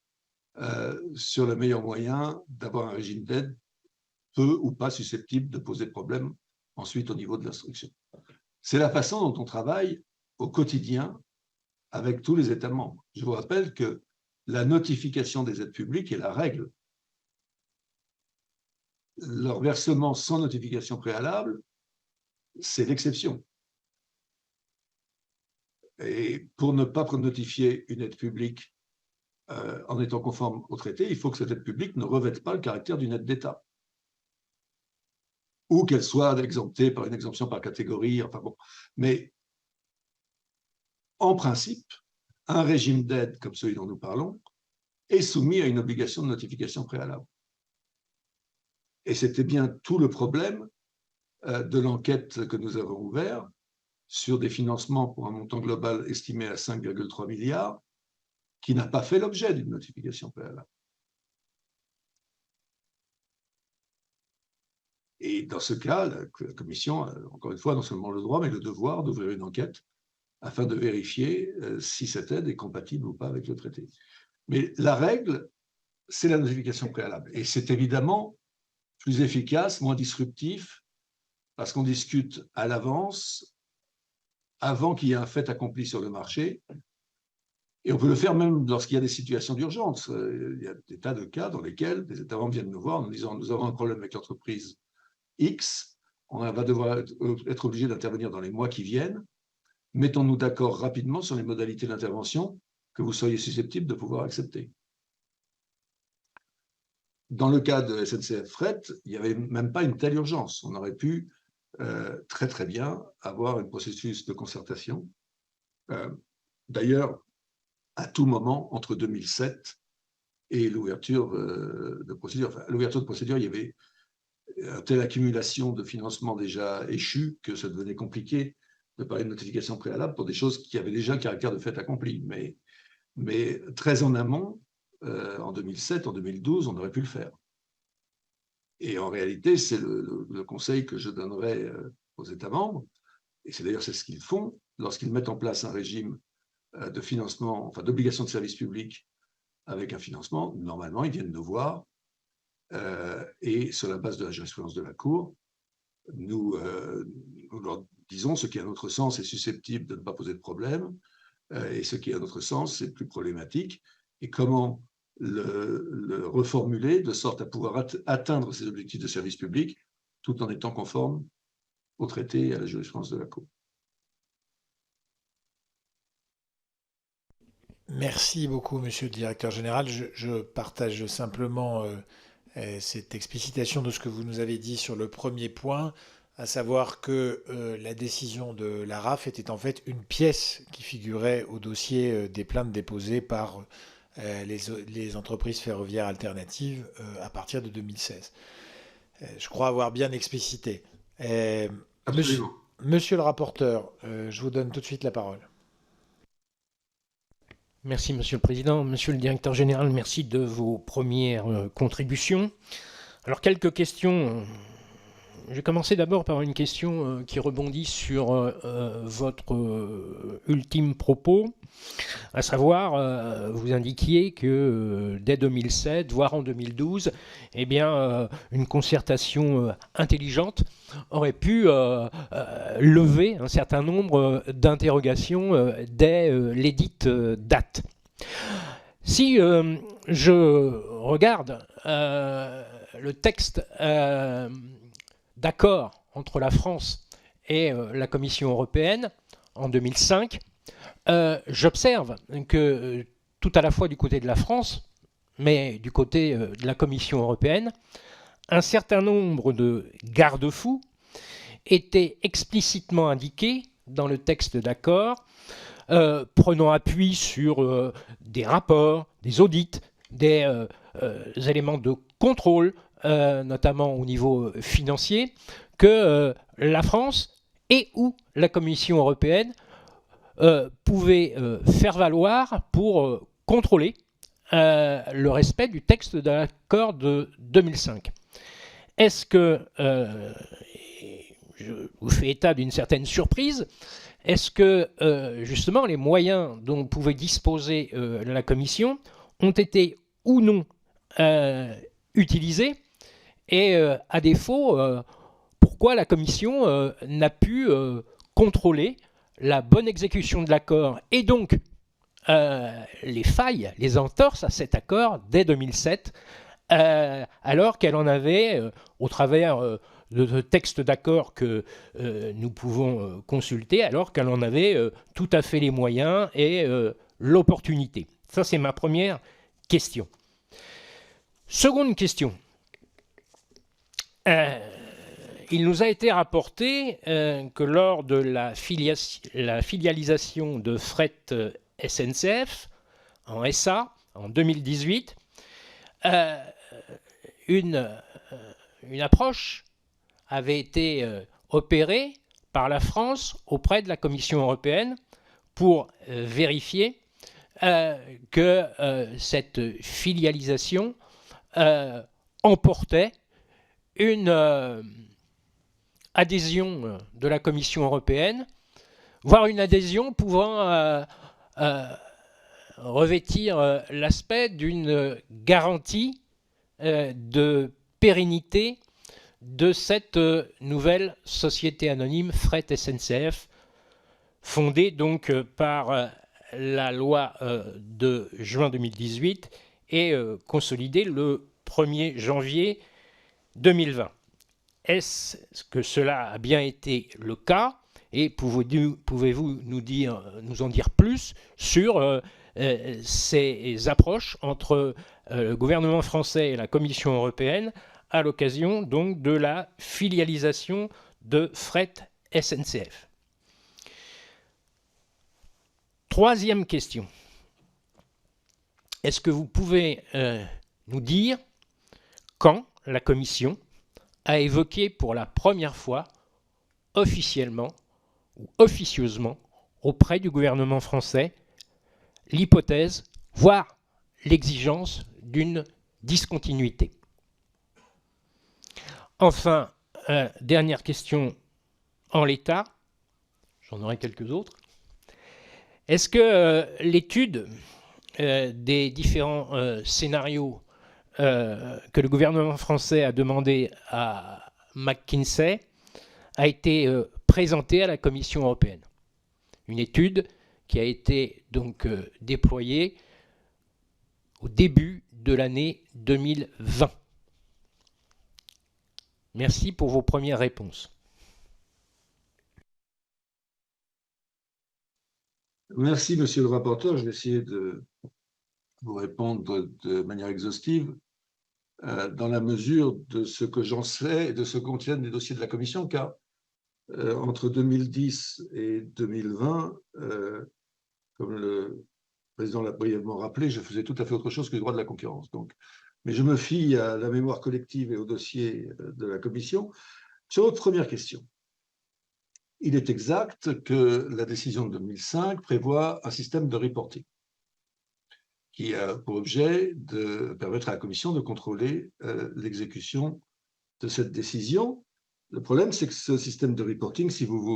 sur le meilleur moyen d'avoir un régime d'aide peu ou pas susceptible de poser problème ensuite au niveau de l'instruction. C'est la façon dont on travaille au quotidien avec tous les États membres. Je vous rappelle que la notification des aides publiques est la règle. Leur versement sans notification préalable, c'est l'exception. Et pour ne pas notifier une aide publique en étant conforme au traité, il faut que cette aide publique ne revête pas le caractère d'une aide d'État. Ou qu'elle soit exemptée par une exemption par catégorie, enfin bon. Mais en principe, un régime d'aide comme celui dont nous parlons est soumis à une obligation de notification préalable. Et c'était bien tout le problème de l'enquête que nous avons ouverte sur des financements pour un montant global estimé à 5,3 milliards, qui n'a pas fait l'objet d'une notification préalable. Et dans ce cas, la Commission a, encore une fois, non seulement le droit, mais le devoir d'ouvrir une enquête afin de vérifier si cette aide est compatible ou pas avec le traité. Mais la règle, c'est la notification préalable. Et c'est évidemment plus efficace, moins disruptif, parce qu'on discute à l'avance, avant qu'il y ait un fait accompli sur le marché. Et on peut le faire même lorsqu'il y a des situations d'urgence. Il y a des tas de cas dans lesquels des États membres viennent nous voir en nous disant « Nous avons un problème avec l'entreprise X, on va devoir être obligé d'intervenir dans les mois qui viennent. Mettons-nous d'accord rapidement sur les modalités d'intervention que vous soyez susceptibles de pouvoir accepter. » Dans le cas de SNCF Fret, il n'y avait même pas une telle urgence. On aurait pu très très bien avoir un processus de concertation. D'ailleurs, à tout moment, entre 2007 et l'ouverture de procédure. Enfin, l'ouverture de procédure, il y avait une telle accumulation de financements déjà échus que ça devenait compliqué de parler de notification préalable pour des choses qui avaient déjà le caractère de fait accompli. Mais très en amont, en 2007, en 2012, on aurait pu le faire. Et en réalité, c'est le conseil que je donnerais aux États membres, et c'est d'ailleurs ce qu'ils font lorsqu'ils mettent en place un régime de financement, enfin d'obligation de service public avec un financement. Normalement, ils viennent nous voir et sur la base de la jurisprudence de la Cour, nous leur disons ce qui, à notre sens, est susceptible de ne pas poser de problème et ce qui, à notre sens, est plus problématique, et comment le reformuler de sorte à pouvoir atteindre ces objectifs de service public tout en étant conforme au traité et à la jurisprudence de la Cour. Merci beaucoup, Monsieur le Directeur Général. Je partage simplement cette explicitation de ce que vous nous avez dit sur le premier point, à savoir que la décision de l'ARAF était en fait une pièce qui figurait au dossier des plaintes déposées par les entreprises ferroviaires alternatives à partir de 2016. Je crois avoir bien explicité. Monsieur, Absolument. monsieur le rapporteur, je vous donne tout de suite la parole. Merci, Monsieur le Président. Monsieur le Directeur Général, merci de vos premières contributions. Alors, quelques questions. Je vais commencer d'abord par une question qui rebondit sur votre ultime propos, à savoir, vous indiquiez que dès 2007, voire en 2012, eh bien, une concertation intelligente aurait pu lever un certain nombre d'interrogations dès l'édite date. Si je regarde le texte d'accord entre la France et la Commission européenne en 2005, j'observe que tout à la fois du côté de la France, mais du côté de la Commission européenne, un certain nombre de garde-fous étaient explicitement indiqués dans le texte d'accord, prenant appui sur des rapports, des audits, des éléments de contrôle, notamment au niveau financier, que la France et ou la Commission européenne pouvaient faire valoir pour contrôler le respect du texte de l'accord de 2005. Est-ce que, je vous fais état d'une certaine surprise, est-ce que justement les moyens dont pouvait disposer la Commission ont été ou non utilisés, et à défaut, pourquoi la Commission n'a pu contrôler la bonne exécution de l'accord et donc les failles, les entorses à cet accord dès 2007, alors qu'elle en avait, au travers de textes d'accord que nous pouvons consulter, alors qu'elle en avait tout à fait les moyens et l'opportunité. Ça, c'est ma première question. Seconde question. Il nous a été rapporté que lors de la filialisation de Fret SNCF en SA en 2018, une approche avait été opérée par la France auprès de la Commission européenne pour vérifier que cette filialisation emportait une adhésion de la Commission européenne, voire une adhésion pouvant revêtir l'aspect d'une garantie de pérennité de cette nouvelle société anonyme Fret SNCF, fondée donc par la loi de juin 2018 et consolidée le 1er janvier 2020. Est-ce que cela a bien été le cas? Et pouvez-vous nous en dire plus sur ces approches entre le gouvernement français et la Commission européenne à l'occasion donc de la filialisation de Fret SNCF? Troisième question. Est-ce que vous pouvez nous dire quand la Commission a évoqué pour la première fois, officiellement ou officieusement, auprès du gouvernement français, l'hypothèse, voire l'exigence d'une discontinuité? Enfin, dernière question en l'état, j'en aurai quelques autres. Est-ce que l'étude des différents scénarios que le gouvernement français a demandé à McKinsey a été présentée à la Commission européenne? Une étude qui a été donc déployée au début de l'année 2020. Merci pour vos premières réponses. Merci, monsieur le rapporteur. Je vais essayer de vous répondre de manière exhaustive dans la mesure de ce que j'en sais et de ce que contiennent les dossiers de la Commission, car entre 2010 et 2020, comme le président l'a brièvement rappelé, je faisais tout à fait autre chose que le droit de la concurrence. Donc, mais je me fie à la mémoire collective et au dossier de la Commission. Sur votre première question, il est exact que la décision de 2005 prévoit un système de reporting qui a pour objet de permettre à la Commission de contrôler l'exécution de cette décision. Le problème, c'est que ce système de reporting,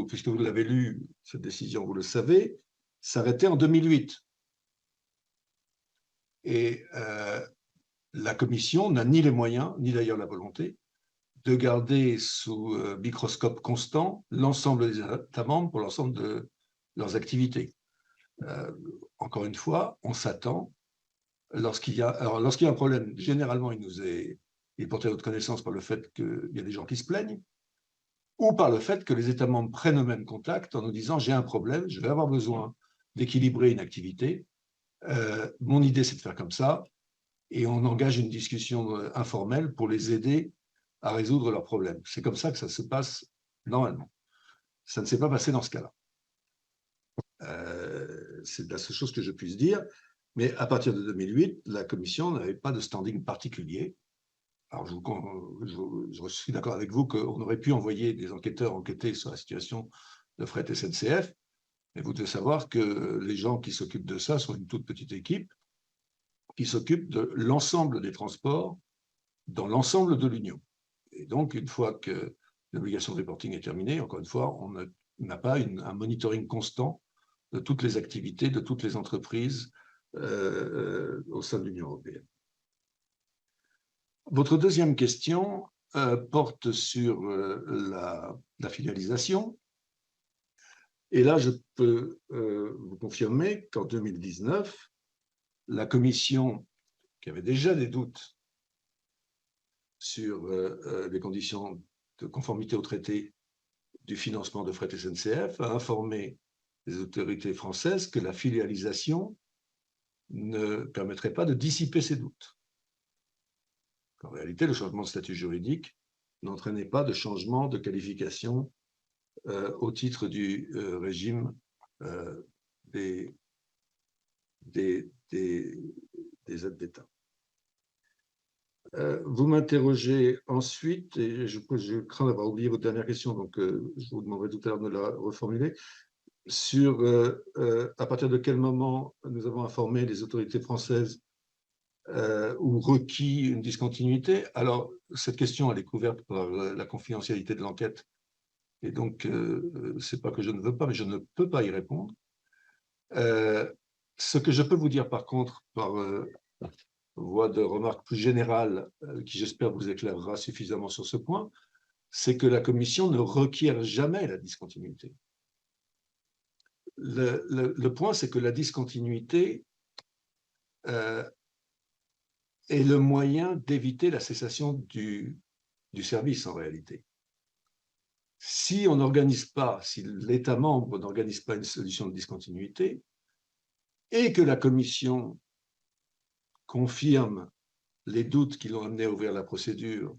puisque vous l'avez lu, cette décision, vous le savez, s'arrêtait en 2008. Et la Commission n'a ni les moyens, ni d'ailleurs la volonté, de garder sous microscope constant l'ensemble des États membres pour l'ensemble de leurs activités. Encore une fois, on s'attend, lorsqu'il y a un problème, généralement, il est porté à notre connaissance par le fait qu'il y a des gens qui se plaignent, ou par le fait que les États membres prennent eux-mêmes contact en nous disant « j'ai un problème, je vais avoir besoin d'équilibrer une activité, mon idée c'est de faire comme ça », et on engage une discussion informelle pour les aider à résoudre leurs problèmes. C'est comme ça que ça se passe normalement. Ça ne s'est pas passé dans ce cas-là. C'est la seule chose que je puisse dire. Mais à partir de 2008, la Commission n'avait pas de standing particulier. Alors, je suis d'accord avec vous qu'on aurait pu envoyer des enquêteurs enquêter sur la situation de fret SNCF, mais vous devez savoir que les gens qui s'occupent de ça sont une toute petite équipe qui s'occupe de l'ensemble des transports dans l'ensemble de l'Union. Et donc, une fois que l'obligation de reporting est terminée, encore une fois, on n'a pas un monitoring constant de toutes les activités, de toutes les entreprises au sein de l'Union européenne. Votre deuxième question porte sur la filialisation. Et là, je peux vous confirmer qu'en 2019, la Commission, qui avait déjà des doutes sur les conditions de conformité au traité du financement de fret SNCF, a informé les autorités françaises que la filialisation ne permettrait pas de dissiper ces doutes. En réalité, le changement de statut juridique n'entraînait pas de changement de qualification au titre du régime des aides d'État. Vous m'interrogez ensuite, et je crains d'avoir oublié votre dernière question, donc je vous demanderai tout à l'heure de la reformuler, sur à partir de quel moment nous avons informé les autorités françaises ou requis une discontinuité. Alors, cette question, elle est couverte par la confidentialité de l'enquête, et donc, c'est pas que je ne veux pas, mais je ne peux pas y répondre. Ce que je peux vous dire, par contre, par voie de remarque plus générale, qui j'espère vous éclairera suffisamment sur ce point, c'est que la Commission ne requiert jamais la discontinuité. Le point, c'est que la discontinuité est le moyen d'éviter la cessation du service, en réalité. Si on n'organise pas, si l'État membre n'organise pas une solution de discontinuité, et que la Commission confirme les doutes qui l'ont amené à ouvrir la procédure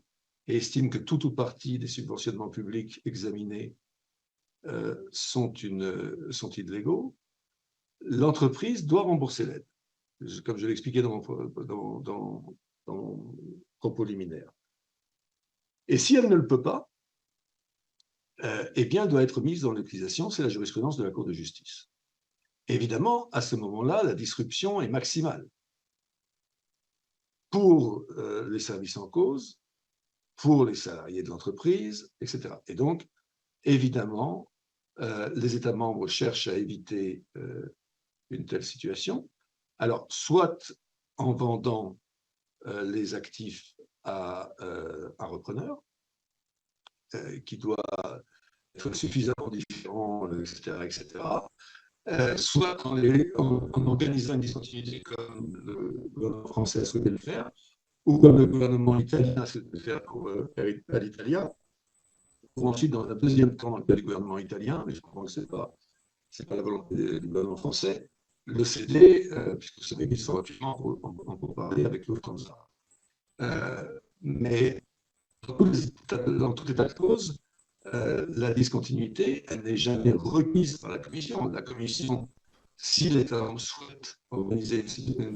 et estime que tout ou partie des subventionnements publics examinés sont illégaux, l'entreprise doit rembourser l'aide, comme je l'expliquais dans mon propos liminaire. Et si elle ne le peut pas, eh bien, elle doit être mise dans l'utilisation, c'est la jurisprudence de la Cour de justice. Évidemment, à ce moment-là, la disruption est maximale pour les services en cause, pour les salariés de l'entreprise, etc. Et donc, évidemment, les États membres cherchent à éviter une telle situation. Alors, soit en vendant les actifs à un repreneur qui doit être suffisamment différent, etc., etc., soit en organisant une discontinuité comme le gouvernement français souhaitait le faire, ou comme le gouvernement italien souhaitait le faire pour l'Italia, ou ensuite, dans un deuxième temps, dans le cas du gouvernement italien, mais je comprends que ce n'est pas la volonté du gouvernement français, le céder, puisque vous savez qu'ils sont actuellement en pourparlers avec Lufthansa. Mais dans tout état de cause, la discontinuité, elle n'est jamais remise par la Commission. La Commission, si l'État souhaite organiser une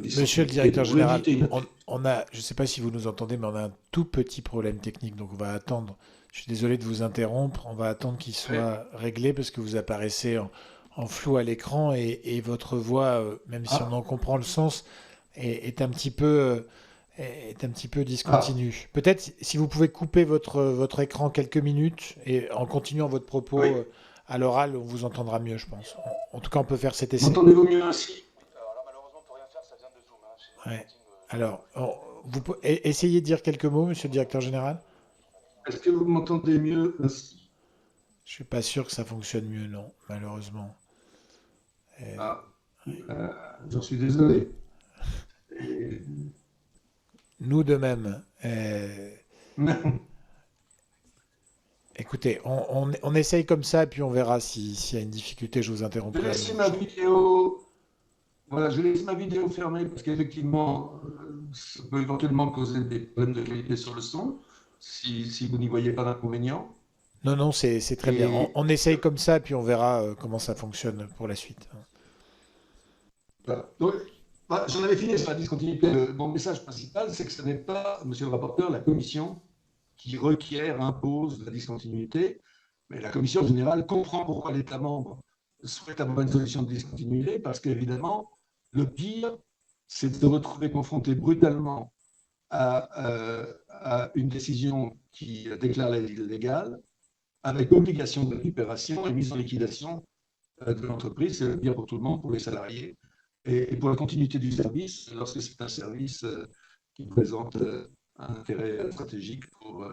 discontinuité... Monsieur le directeur pour général, éviter une- on a, je ne sais pas si vous nous entendez, mais on a un tout petit problème technique, donc on va attendre. Je suis désolé de vous interrompre, on va attendre qu'il soit réglé parce que vous apparaissez en flou à l'écran et votre voix, même si on en comprend le sens, est un petit peu discontinue. Peut-être si vous pouvez couper votre écran quelques minutes et en continuant votre propos Oui. à l'oral, on vous entendra mieux, je pense. En tout cas, on peut faire cet essai. M'entendez-vous mieux ainsi? Alors là, malheureusement, on peut rien faire, ça vient de Zoom. Hein. Chez nous, Ouais. on continue, Alors, essayez de dire quelques mots, monsieur le directeur général. Est-ce que vous m'entendez mieux ainsi? Je suis pas sûr que ça fonctionne mieux, non, malheureusement. J'en suis désolé. Et- Nous de même. Écoutez, on essaye comme ça et puis on verra s'il y a une difficulté. Je vous Je interromprai. laisse ma vidéo. Voilà, je laisse ma vidéo fermée parce qu'effectivement, ça peut éventuellement causer des problèmes de qualité sur le son, si vous n'y voyez pas d'inconvénient. Non, non, c'est très bien. On essaye comme ça et puis on verra comment ça fonctionne pour la suite. Voilà. Donc, voilà, j'en avais fini sur la discontinuité. Mon message principal, c'est que ce n'est pas, monsieur le rapporteur, la Commission qui requiert, impose la discontinuité, mais la Commission générale comprend pourquoi l'État membre souhaite avoir une solution de discontinuité, parce qu'évidemment, le pire, c'est de se retrouver confronté brutalement à une décision qui déclare la ville légale, avec obligation de récupération et mise en liquidation de l'entreprise. C'est le pire pour tout le monde, pour les salariés, et pour la continuité du service, lorsque c'est un service qui présente un intérêt stratégique pour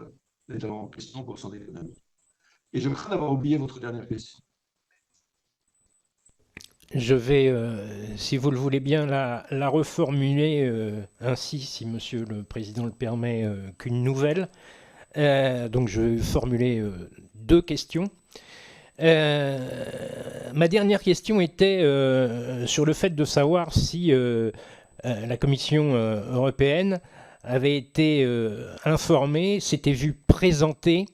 l'État en question, pour son économie. Et je crains d'avoir oublié votre dernière question. Je vais, si vous le voulez bien, la reformuler ainsi, si Monsieur le Président le permet, qu'une nouvelle. Donc je vais formuler deux questions. Ma dernière question était sur le fait de savoir si la Commission européenne avait été informée, s'était vue présenter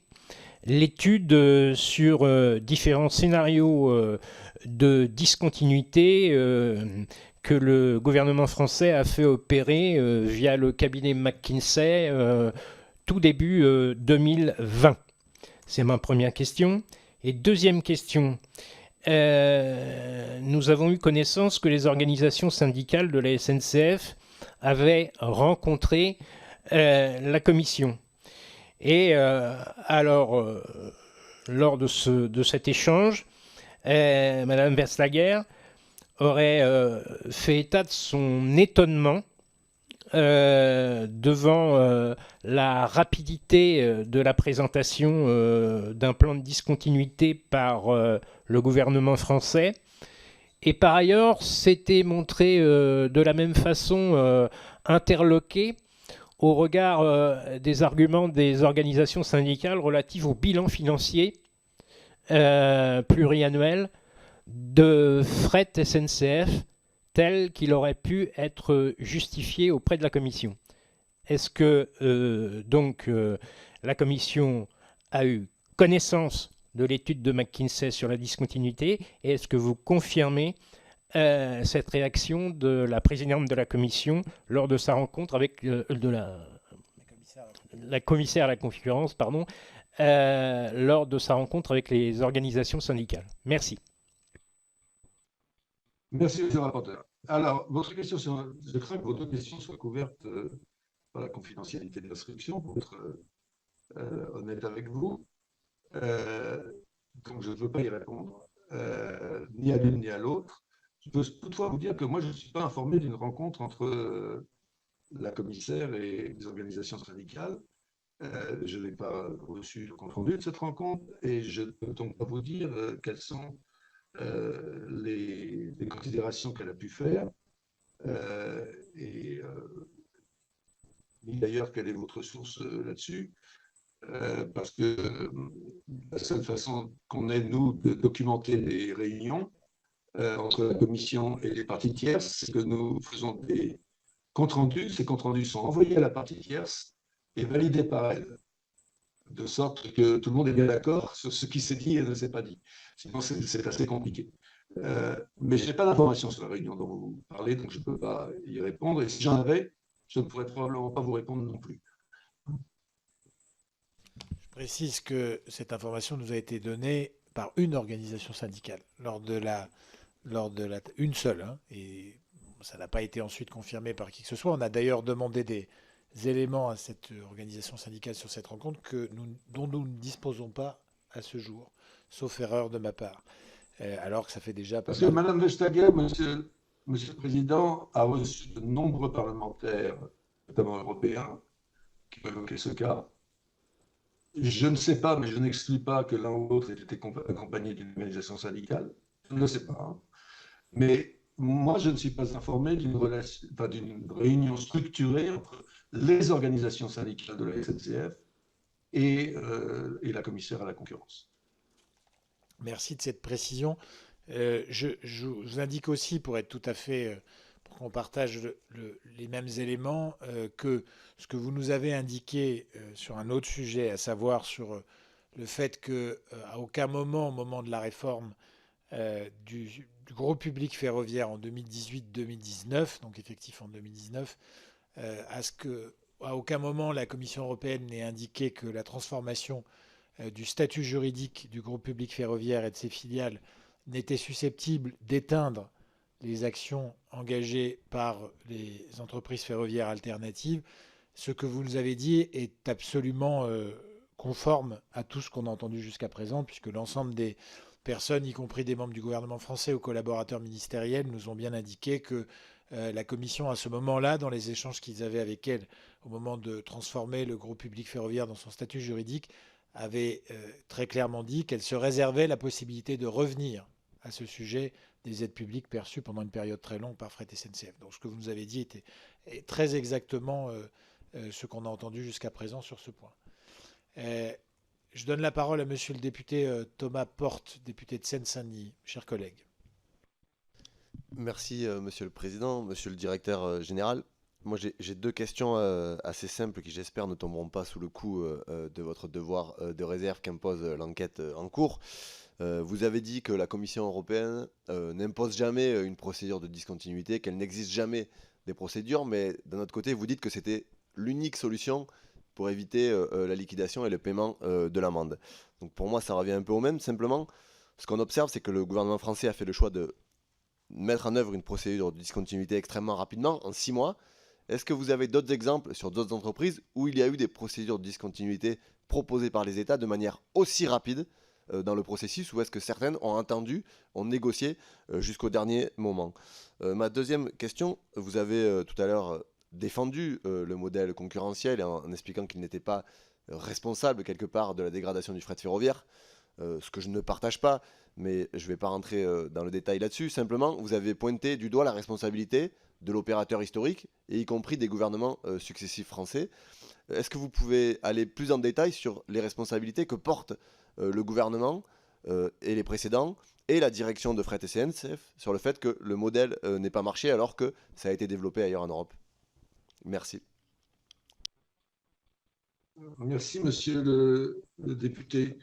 l'étude sur différents scénarios de discontinuité que le gouvernement français a fait opérer via le cabinet McKinsey tout début 2020. C'est ma première question. Et deuxième question, nous avons eu connaissance que les organisations syndicales de la SNCF avaient rencontré la Commission. Et alors, lors de cet échange, Madame Vestager aurait fait état de son étonnement devant la rapidité de la présentation d'un plan de discontinuité par le gouvernement français. Et par ailleurs, s'était montré de la même façon interloqué au regard des arguments des organisations syndicales relatifs au bilan financier pluriannuel de fret SNCF tel qu'il aurait pu être justifié auprès de la Commission. Est-ce que donc la Commission a eu connaissance de l'étude de McKinsey sur la discontinuité et est-ce que vous confirmez cette réaction de la présidente de la Commission lors de sa rencontre avec la commissaire à la concurrence, pardon, lors de sa rencontre avec les organisations syndicales? Merci. Merci, monsieur le rapporteur. Alors, votre question, je crains que vos deux questions soient couvertes par la confidentialité de l'instruction, pour être honnête avec vous. Donc, je ne veux pas y répondre, ni à l'une ni à l'autre. Je peux toutefois vous dire que moi, je ne suis pas informé d'une rencontre entre la commissaire et les organisations syndicales. Je n'ai pas reçu le compte-rendu de cette rencontre et je ne peux donc pas vous dire quelles sont les considérations qu'elle a pu faire ni d'ailleurs quelle est votre source là-dessus. Parce que la seule façon qu'on ait, nous, de documenter les réunions entre la commission et les parties tierces, c'est que nous faisons des comptes rendus. Ces comptes rendus sont envoyés à la partie tierce et validés par elle. de sorte que tout le monde est bien d'accord sur ce qui s'est dit et ne s'est pas dit. Sinon, c'est assez compliqué. Mais je n'ai pas d'informations sur la réunion dont vous parlez, donc je ne peux pas y répondre. Et si j'en avais, je ne pourrais probablement pas vous répondre non plus. Je précise que cette information nous a été donnée par une organisation syndicale une seule, hein, et ça n'a pas été ensuite confirmé par qui que ce soit. On a d'ailleurs demandé des éléments à cette organisation syndicale sur cette rencontre dont nous ne disposons pas à ce jour, sauf erreur de ma part. Alors que ça fait déjà pas Parce que mal. Mme Vestager, monsieur le Président, a reçu de nombreux parlementaires, notamment européens, qui ont évoqué ce cas. Je ne sais pas, mais je n'exclus pas que l'un ou l'autre ait été accompagné d'une organisation syndicale. Je ne le sais pas. Hein. Mais moi, je ne suis pas informé d'une réunion structurée entre les organisations syndicales de la SNCF et la commissaire à la concurrence. Merci de cette précision. Je vous indique aussi, pour être tout à fait, pour qu'on partage les mêmes éléments, que ce que vous nous avez indiqué sur un autre sujet, à savoir sur le fait qu'à aucun moment, au moment de la réforme du gros public ferroviaire en 2018-2019, donc effectif en 2019, à aucun moment la Commission européenne n'ait indiqué que la transformation du statut juridique du groupe public ferroviaire et de ses filiales n'était susceptible d'éteindre les actions engagées par les entreprises ferroviaires alternatives. Ce que vous nous avez dit est absolument conforme à tout ce qu'on a entendu jusqu'à présent, puisque l'ensemble des personnes, y compris des membres du gouvernement français ou collaborateurs ministériels, nous ont bien indiqué que la Commission, à ce moment-là, dans les échanges qu'ils avaient avec elle, au moment de transformer le groupe public ferroviaire dans son statut juridique, avait très clairement dit qu'elle se réservait la possibilité de revenir à ce sujet des aides publiques perçues pendant une période très longue par Fret SNCF. Donc ce que vous nous avez dit est très exactement ce qu'on a entendu jusqu'à présent sur ce point. Je donne la parole à monsieur le député Thomas Porte, député de Seine-Saint-Denis. Chers collègues. Merci, monsieur le président, monsieur le directeur général. Moi, j'ai deux questions assez simples qui, j'espère, ne tomberont pas sous le coup de votre devoir de réserve qu'impose l'enquête en cours. Vous avez dit que la Commission européenne n'impose jamais une procédure de discontinuité, qu'elle n'existe jamais des procédures, mais d'un autre côté, vous dites que c'était l'unique solution pour éviter la liquidation et le paiement de l'amende. Donc pour moi, ça revient un peu au même. Simplement, ce qu'on observe, c'est que le gouvernement français a fait le choix de mettre en œuvre une procédure de discontinuité extrêmement rapidement, en 6 mois. Est-ce que vous avez d'autres exemples sur d'autres entreprises où il y a eu des procédures de discontinuité proposées par les États de manière aussi rapide dans le processus, ou est-ce que certaines ont attendu, ont négocié jusqu'au dernier moment? Ma deuxième question, vous avez tout à l'heure défendu le modèle concurrentiel en expliquant qu'il n'était pas responsable quelque part de la dégradation du fret ferroviaire, ce que je ne partage pas, mais je ne vais pas rentrer dans le détail là-dessus. Simplement, vous avez pointé du doigt la responsabilité de l'opérateur historique, et y compris des gouvernements successifs français. Est-ce que vous pouvez aller plus en détail sur les responsabilités que porte le gouvernement et les précédents et la direction de Fret SNCF sur le fait que le modèle n'ait pas marché alors que ça a été développé ailleurs en Europe? Merci. Merci, monsieur le député.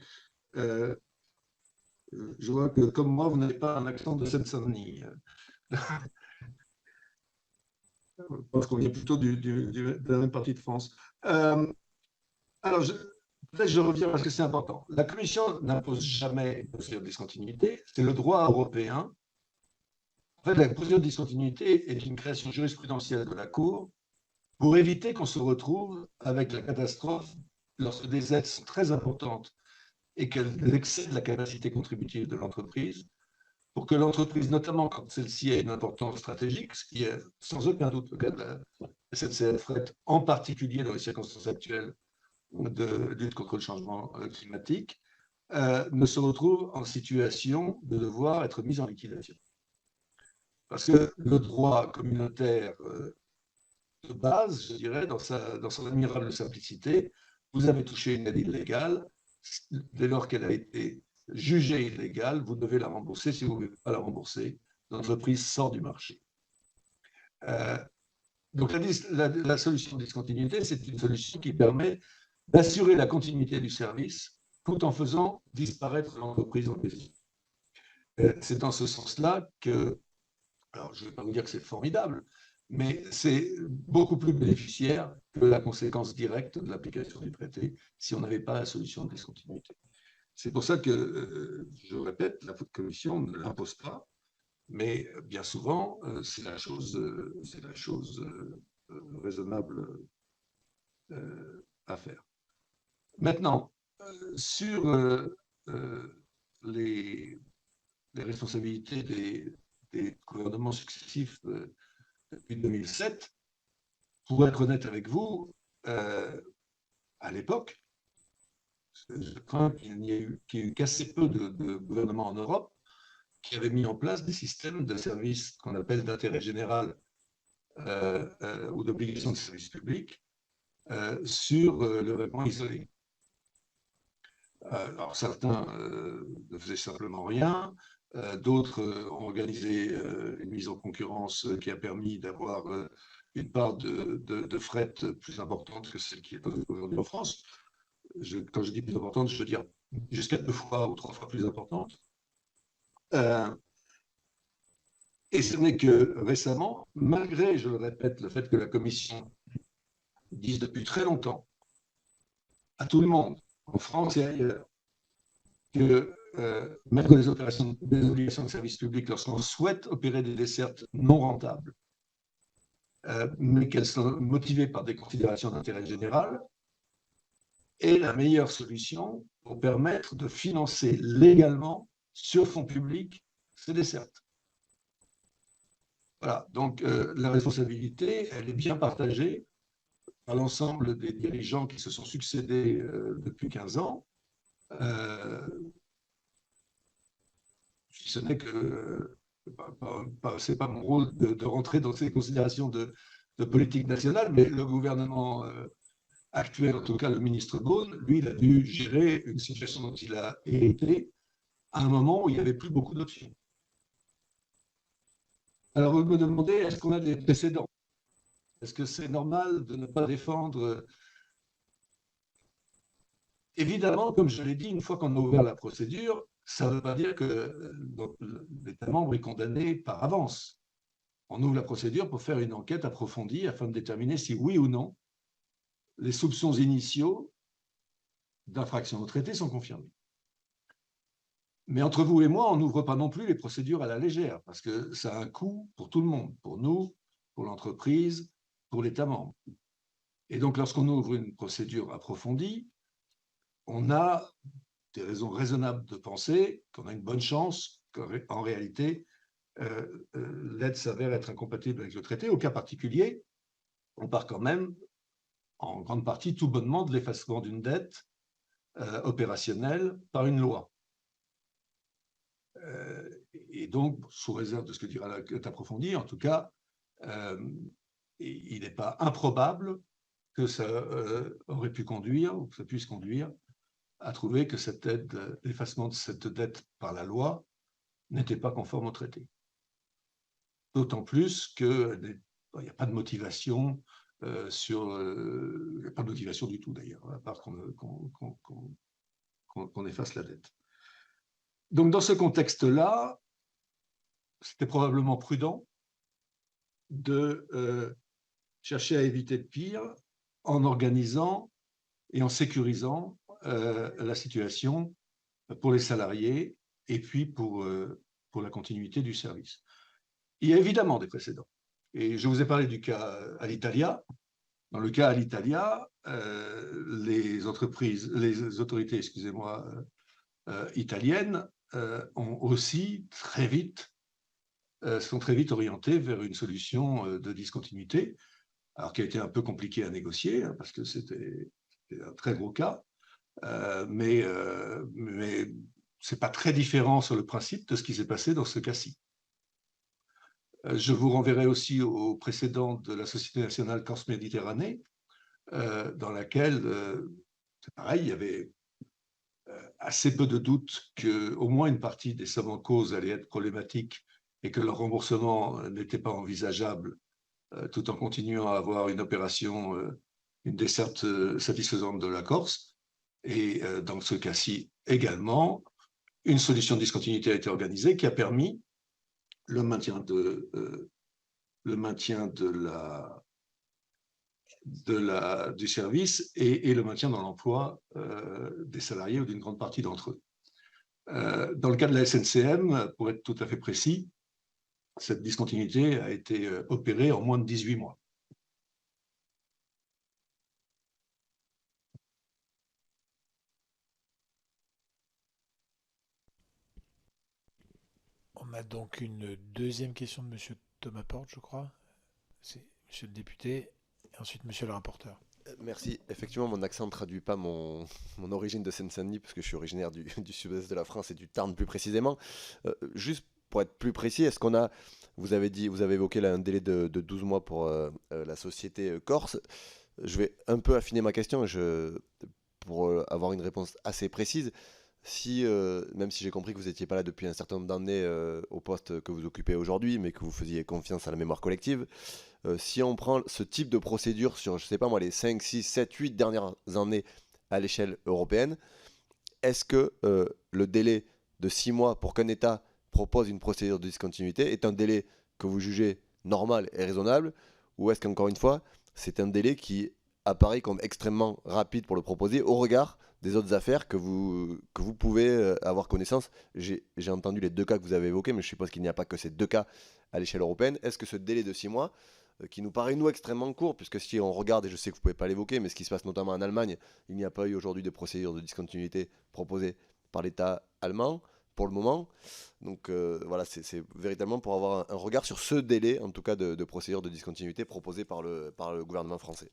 Je vois que, comme moi, vous n'avez pas un accent de Seine-Saint-Denis. Je pense qu'on est plutôt de la même partie de France. Alors, peut-être je reviens parce que c'est important. La Commission n'impose jamais une procédure de discontinuité. C'est le droit européen. En fait, la procédure de discontinuité est une création jurisprudentielle de la Cour pour éviter qu'on se retrouve avec la catastrophe lorsque des aides sont très importantes et qu'elles excèdent la capacité contributive de l'entreprise, pour que l'entreprise, notamment quand celle-ci a une importance stratégique, ce qui est sans aucun doute le cas de la SNCF Fret, en particulier dans les circonstances actuelles de lutte contre le changement climatique, ne se retrouve en situation de devoir être mise en liquidation. Parce que le droit communautaire de base, je dirais, dans son admirable simplicité, vous avez touché une aide illégale, dès lors qu'elle a été jugée illégale, vous devez la rembourser. Si vous ne voulez pas la rembourser, l'entreprise sort du marché. Donc la solution de discontinuité, c'est une solution qui permet d'assurer la continuité du service tout en faisant disparaître l'entreprise en question. C'est dans ce sens-là que, alors je ne vais pas vous dire que c'est formidable, mais c'est beaucoup plus bénéficiaire que la conséquence directe de l'application du traité si on n'avait pas la solution de discontinuité. C'est pour ça que, je répète, la commission ne l'impose pas, mais bien souvent, c'est la chose raisonnable à faire. Maintenant, sur les responsabilités des gouvernements successifs depuis 2007, pour être honnête avec vous, à l'époque, je crains qu'il n'y ait eu qu'assez peu de gouvernements en Europe qui avaient mis en place des systèmes de services qu'on appelle d'intérêt général ou d'obligation de service public sur le règlement isolé. Alors certains ne faisaient simplement rien, d'autres ont organisé une mise en concurrence qui a permis d'avoir une part de fret plus importante que celle qui est aujourd'hui en France. Quand je dis plus importante, je veux dire jusqu'à 2 fois ou 3 fois plus importante. Et ce n'est que récemment, malgré, je le répète, le fait que la Commission dise depuis très longtemps à tout le monde, en France et ailleurs, que mettre des obligations de service public lorsqu'on souhaite opérer des dessertes non rentables, mais qu'elles sont motivées par des considérations d'intérêt général, est la meilleure solution pour permettre de financer légalement sur fonds publics ces dessertes. Voilà, donc la responsabilité, elle est bien partagée par l'ensemble des dirigeants qui se sont succédés depuis 15 ans. Si ce n'est que ce n'est pas mon rôle de rentrer dans ces considérations de politique nationale, mais le gouvernement actuel, en tout cas le ministre Beaune, lui, il a dû gérer une situation dont il a hérité à un moment où il n'y avait plus beaucoup d'options. Alors vous me demandez, est-ce qu'on a des précédents? Est-ce que c'est normal de ne pas défendre? Évidemment, comme je l'ai dit, une fois qu'on a ouvert la procédure, ça ne veut pas dire que l'État membre est condamné par avance. On ouvre la procédure pour faire une enquête approfondie afin de déterminer si oui ou non les soupçons initiaux d'infraction au traité sont confirmés. Mais entre vous et moi, on n'ouvre pas non plus les procédures à la légère, parce que ça a un coût pour tout le monde, pour nous, pour l'entreprise, pour l'État membre. Et donc, lorsqu'on ouvre une procédure approfondie, on a des raisons raisonnables de penser qu'on a une bonne chance qu'en réalité, l'aide s'avère être incompatible avec le traité. Au cas particulier, on part quand même, en grande partie, tout bonnement de l'effacement d'une dette opérationnelle par une loi. Et donc, sous réserve de ce que dira l'enquête approfondie, en tout cas, il n'est pas improbable que ça aurait pu conduire, ou que ça puisse conduire, à trouver que cette aide, l'effacement de cette dette par la loi n'était pas conforme au traité. D'autant plus qu'il n'y a pas de motivation il n'y a pas de motivation du tout d'ailleurs, à part qu'on efface la dette. Donc dans ce contexte-là, c'était probablement prudent de chercher à éviter le pire en organisant et en sécurisant la situation pour les salariés et puis pour la continuité du service. Il y a évidemment des précédents. Et je vous ai parlé du cas Alitalia. Dans le cas Alitalia, les autorités, excusez-moi, italiennes ont aussi sont très vite orientées vers une solution de discontinuité, alors qui a été un peu compliquée à négocier, hein, parce que c'était un très gros cas, mais ce n'est pas très différent sur le principe de ce qui s'est passé dans ce cas-ci. Je vous renverrai aussi au précédent de la Société nationale Corse Méditerranée, dans laquelle, c'est pareil, il y avait assez peu de doutes qu'au moins une partie des sommes en cause allait être problématique et que leur remboursement n'était pas envisageable, tout en continuant à avoir une opération une desserte satisfaisante de la Corse. Et dans ce cas-ci également, une solution de discontinuité a été organisée qui a permis le maintien du service et le maintien dans l'emploi des salariés ou d'une grande partie d'entre eux. Dans le cas de la SNCM, pour être tout à fait précis, cette discontinuité a été opérée en moins de 18 mois. On a donc une deuxième question de M. Thomas Porte, je crois. C'est M. le député, et ensuite M. le rapporteur. Merci. Effectivement, mon accent ne traduit pas mon origine de Seine-Saint-Denis, parce que je suis originaire du sud-est de la France et du Tarn plus précisément. Juste pour être plus précis, est-ce qu'on a, vous avez évoqué là un délai de 12 mois pour la société corse. Je vais un peu affiner ma question pour avoir une réponse assez précise. Si, même si j'ai compris que vous n'étiez pas là depuis un certain nombre d'années au poste que vous occupez aujourd'hui, mais que vous faisiez confiance à la mémoire collective, si on prend ce type de procédure sur, je ne sais pas moi, les 5, 6, 7, 8 dernières années à l'échelle européenne, est-ce que le délai de 6 mois pour qu'un État propose une procédure de discontinuité est un délai que vous jugez normal et raisonnable, ou est-ce qu'encore une fois, c'est un délai qui apparaît comme extrêmement rapide pour le proposer au regard des autres affaires que vous pouvez avoir connaissance? J'ai entendu les deux cas que vous avez évoqués, mais je suppose qu'il n'y a pas que ces deux cas à l'échelle européenne. Est-ce que ce délai de 6 mois, qui nous paraît nous extrêmement court, puisque si on regarde, et je sais que vous ne pouvez pas l'évoquer, mais ce qui se passe notamment en Allemagne, il n'y a pas eu aujourd'hui de procédure de discontinuité proposée par l'État allemand pour le moment. Donc voilà, c'est véritablement pour avoir un regard sur ce délai, en tout cas de procédure de discontinuité proposée par le gouvernement français.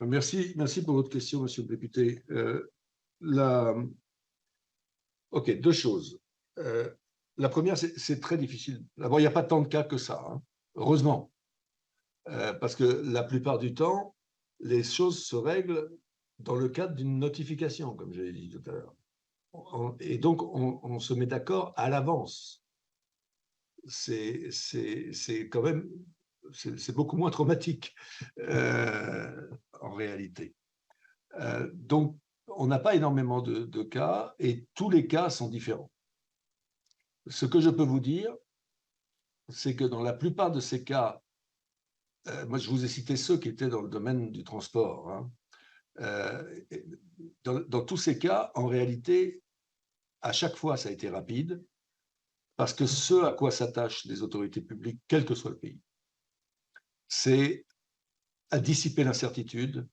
Merci pour votre question, monsieur le député. Ok, deux choses. La première, c'est très difficile. D'abord, il n'y a pas tant de cas que ça, hein, heureusement, parce que la plupart du temps, les choses se règlent dans le cadre d'une notification, comme je l'ai dit tout à l'heure. Et donc, on se met d'accord à l'avance. C'est quand même, c'est beaucoup moins traumatique en réalité. Donc, on n'a pas énormément de cas et tous les cas sont différents. Ce que je peux vous dire, c'est que dans la plupart de ces cas, moi je vous ai cité ceux qui étaient dans le domaine du transport, hein, dans tous ces cas, en réalité, à chaque fois, ça a été rapide, parce que ce à quoi s'attachent les autorités publiques, quel que soit le pays, c'est à dissiper l'incertitude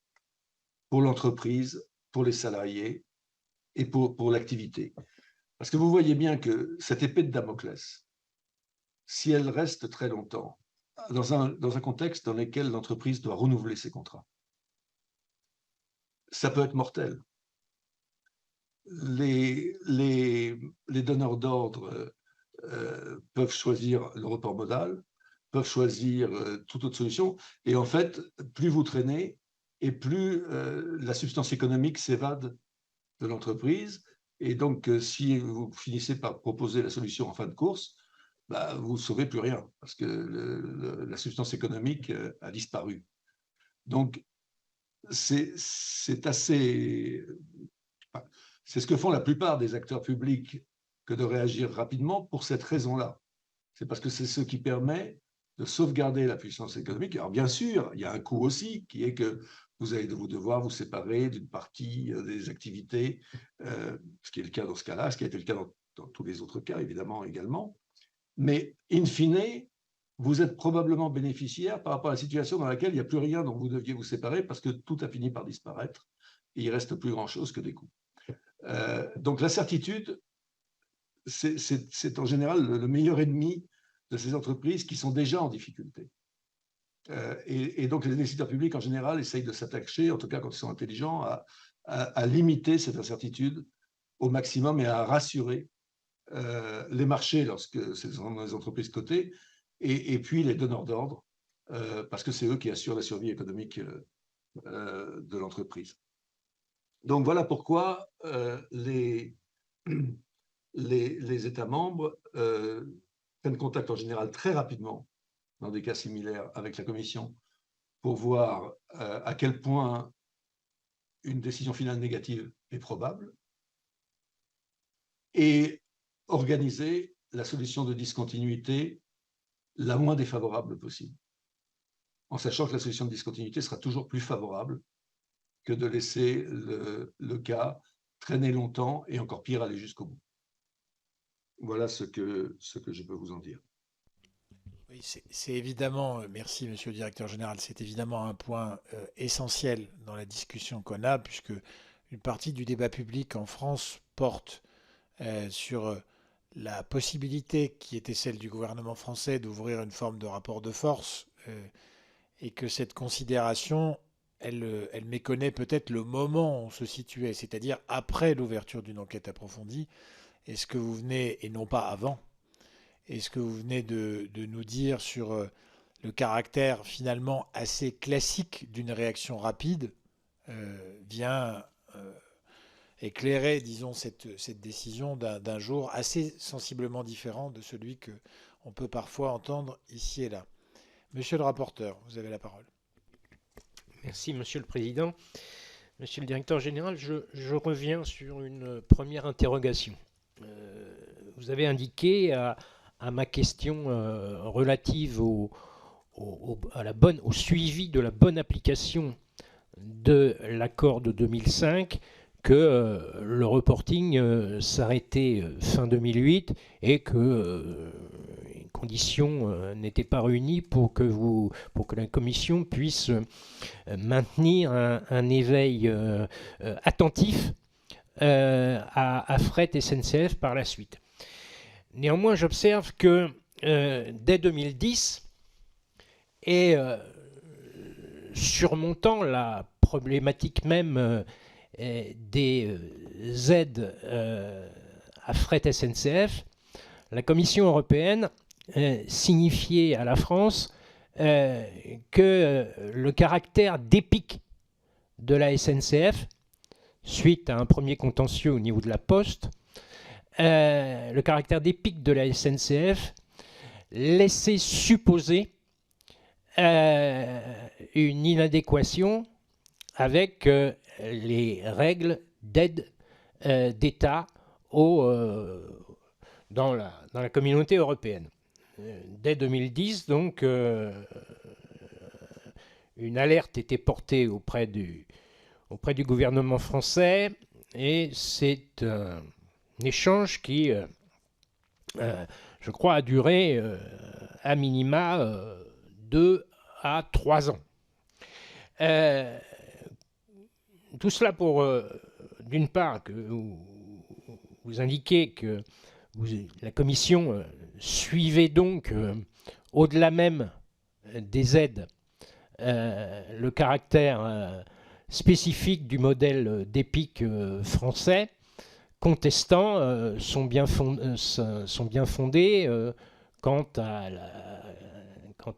pour l'entreprise, pour les salariés et pour l'activité. Parce que vous voyez bien que cette épée de Damoclès, si elle reste très longtemps, dans un contexte dans lequel l'entreprise doit renouveler ses contrats, ça peut être mortel. Les donneurs d'ordre peuvent choisir le report modal, peuvent choisir toute autre solution, et en fait, plus vous traînez, et plus la substance économique s'évade de l'entreprise, et donc si vous finissez par proposer la solution en fin de course, bah, vous ne sauvez plus rien, parce que la substance économique a disparu. Donc, c'est assez... C'est ce que font la plupart des acteurs publics que de réagir rapidement pour cette raison-là. C'est parce que c'est ce qui permet de sauvegarder la puissance économique. Alors bien sûr, il y a un coût aussi, qui est que vous allez devoir vous séparer d'une partie des activités, ce qui est le cas dans ce cas-là, ce qui a été le cas dans tous les autres cas, évidemment, également. Mais in fine, vous êtes probablement bénéficiaire par rapport à la situation dans laquelle il n'y a plus rien dont vous deviez vous séparer parce que tout a fini par disparaître et il ne reste plus grand-chose que des coûts. Donc l'incertitude, c'est en général le meilleur ennemi de ces entreprises qui sont déjà en difficulté. Et donc les décideurs publics en général essayent de s'attacher, en tout cas quand ils sont intelligents, à limiter cette incertitude au maximum et à rassurer les marchés lorsque ce sont les entreprises cotées et puis les donneurs d'ordre parce que c'est eux qui assurent la survie économique de l'entreprise. Donc voilà pourquoi les États membres prennent contact en général très rapidement dans des cas similaires avec la Commission pour voir à quel point une décision finale négative est probable et organiser la solution de discontinuité la moins défavorable possible, en sachant que la solution de discontinuité sera toujours plus favorable que de laisser le cas traîner longtemps et encore pire, aller jusqu'au bout. Voilà ce que je peux vous en dire. Oui, c'est évidemment, merci Monsieur le Directeur Général, c'est évidemment un point essentiel dans la discussion qu'on a, puisque une partie du débat public en France porte sur la possibilité qui était celle du gouvernement français d'ouvrir une forme de rapport de force, et que cette considération, elle méconnaît peut-être le moment où on se situait, c'est-à-dire après l'ouverture d'une enquête approfondie, et ce que vous venez, et non pas avant, et ce que vous venez de nous dire sur le caractère finalement assez classique d'une réaction rapide vient éclairer, disons, cette décision d'un jour assez sensiblement différent de celui qu'on peut parfois entendre ici et là. Monsieur le rapporteur, vous avez la parole. Merci, Monsieur le Président. Monsieur le Directeur Général, je reviens sur une première interrogation. Vous avez indiqué à ma question relative au suivi de la bonne application de l'accord de 2005 que le reporting s'arrêtait fin 2008 et que les conditions n'étaient pas réunies pour que la Commission puisse maintenir un éveil attentif à Fret SNCF par la suite. Néanmoins, j'observe que dès 2010, et surmontant la problématique même des aides à Fret SNCF, la Commission européenne signifiait à la France que le caractère d'épique de la SNCF, suite à un premier contentieux au niveau de la Poste, le caractère d'épique de la SNCF laissait supposer une inadéquation avec les règles d'aide d'État dans la communauté européenne. Dès 2010, donc, une alerte était portée auprès du gouvernement français, et c'est un échange qui, je crois, a duré à minima 2 à 3 ans. Tout cela pour, d'une part, que vous indiquez que la Commission suivait donc, au-delà même des aides, le caractère spécifique du modèle d'EPIC français, contestant son bien fondé quant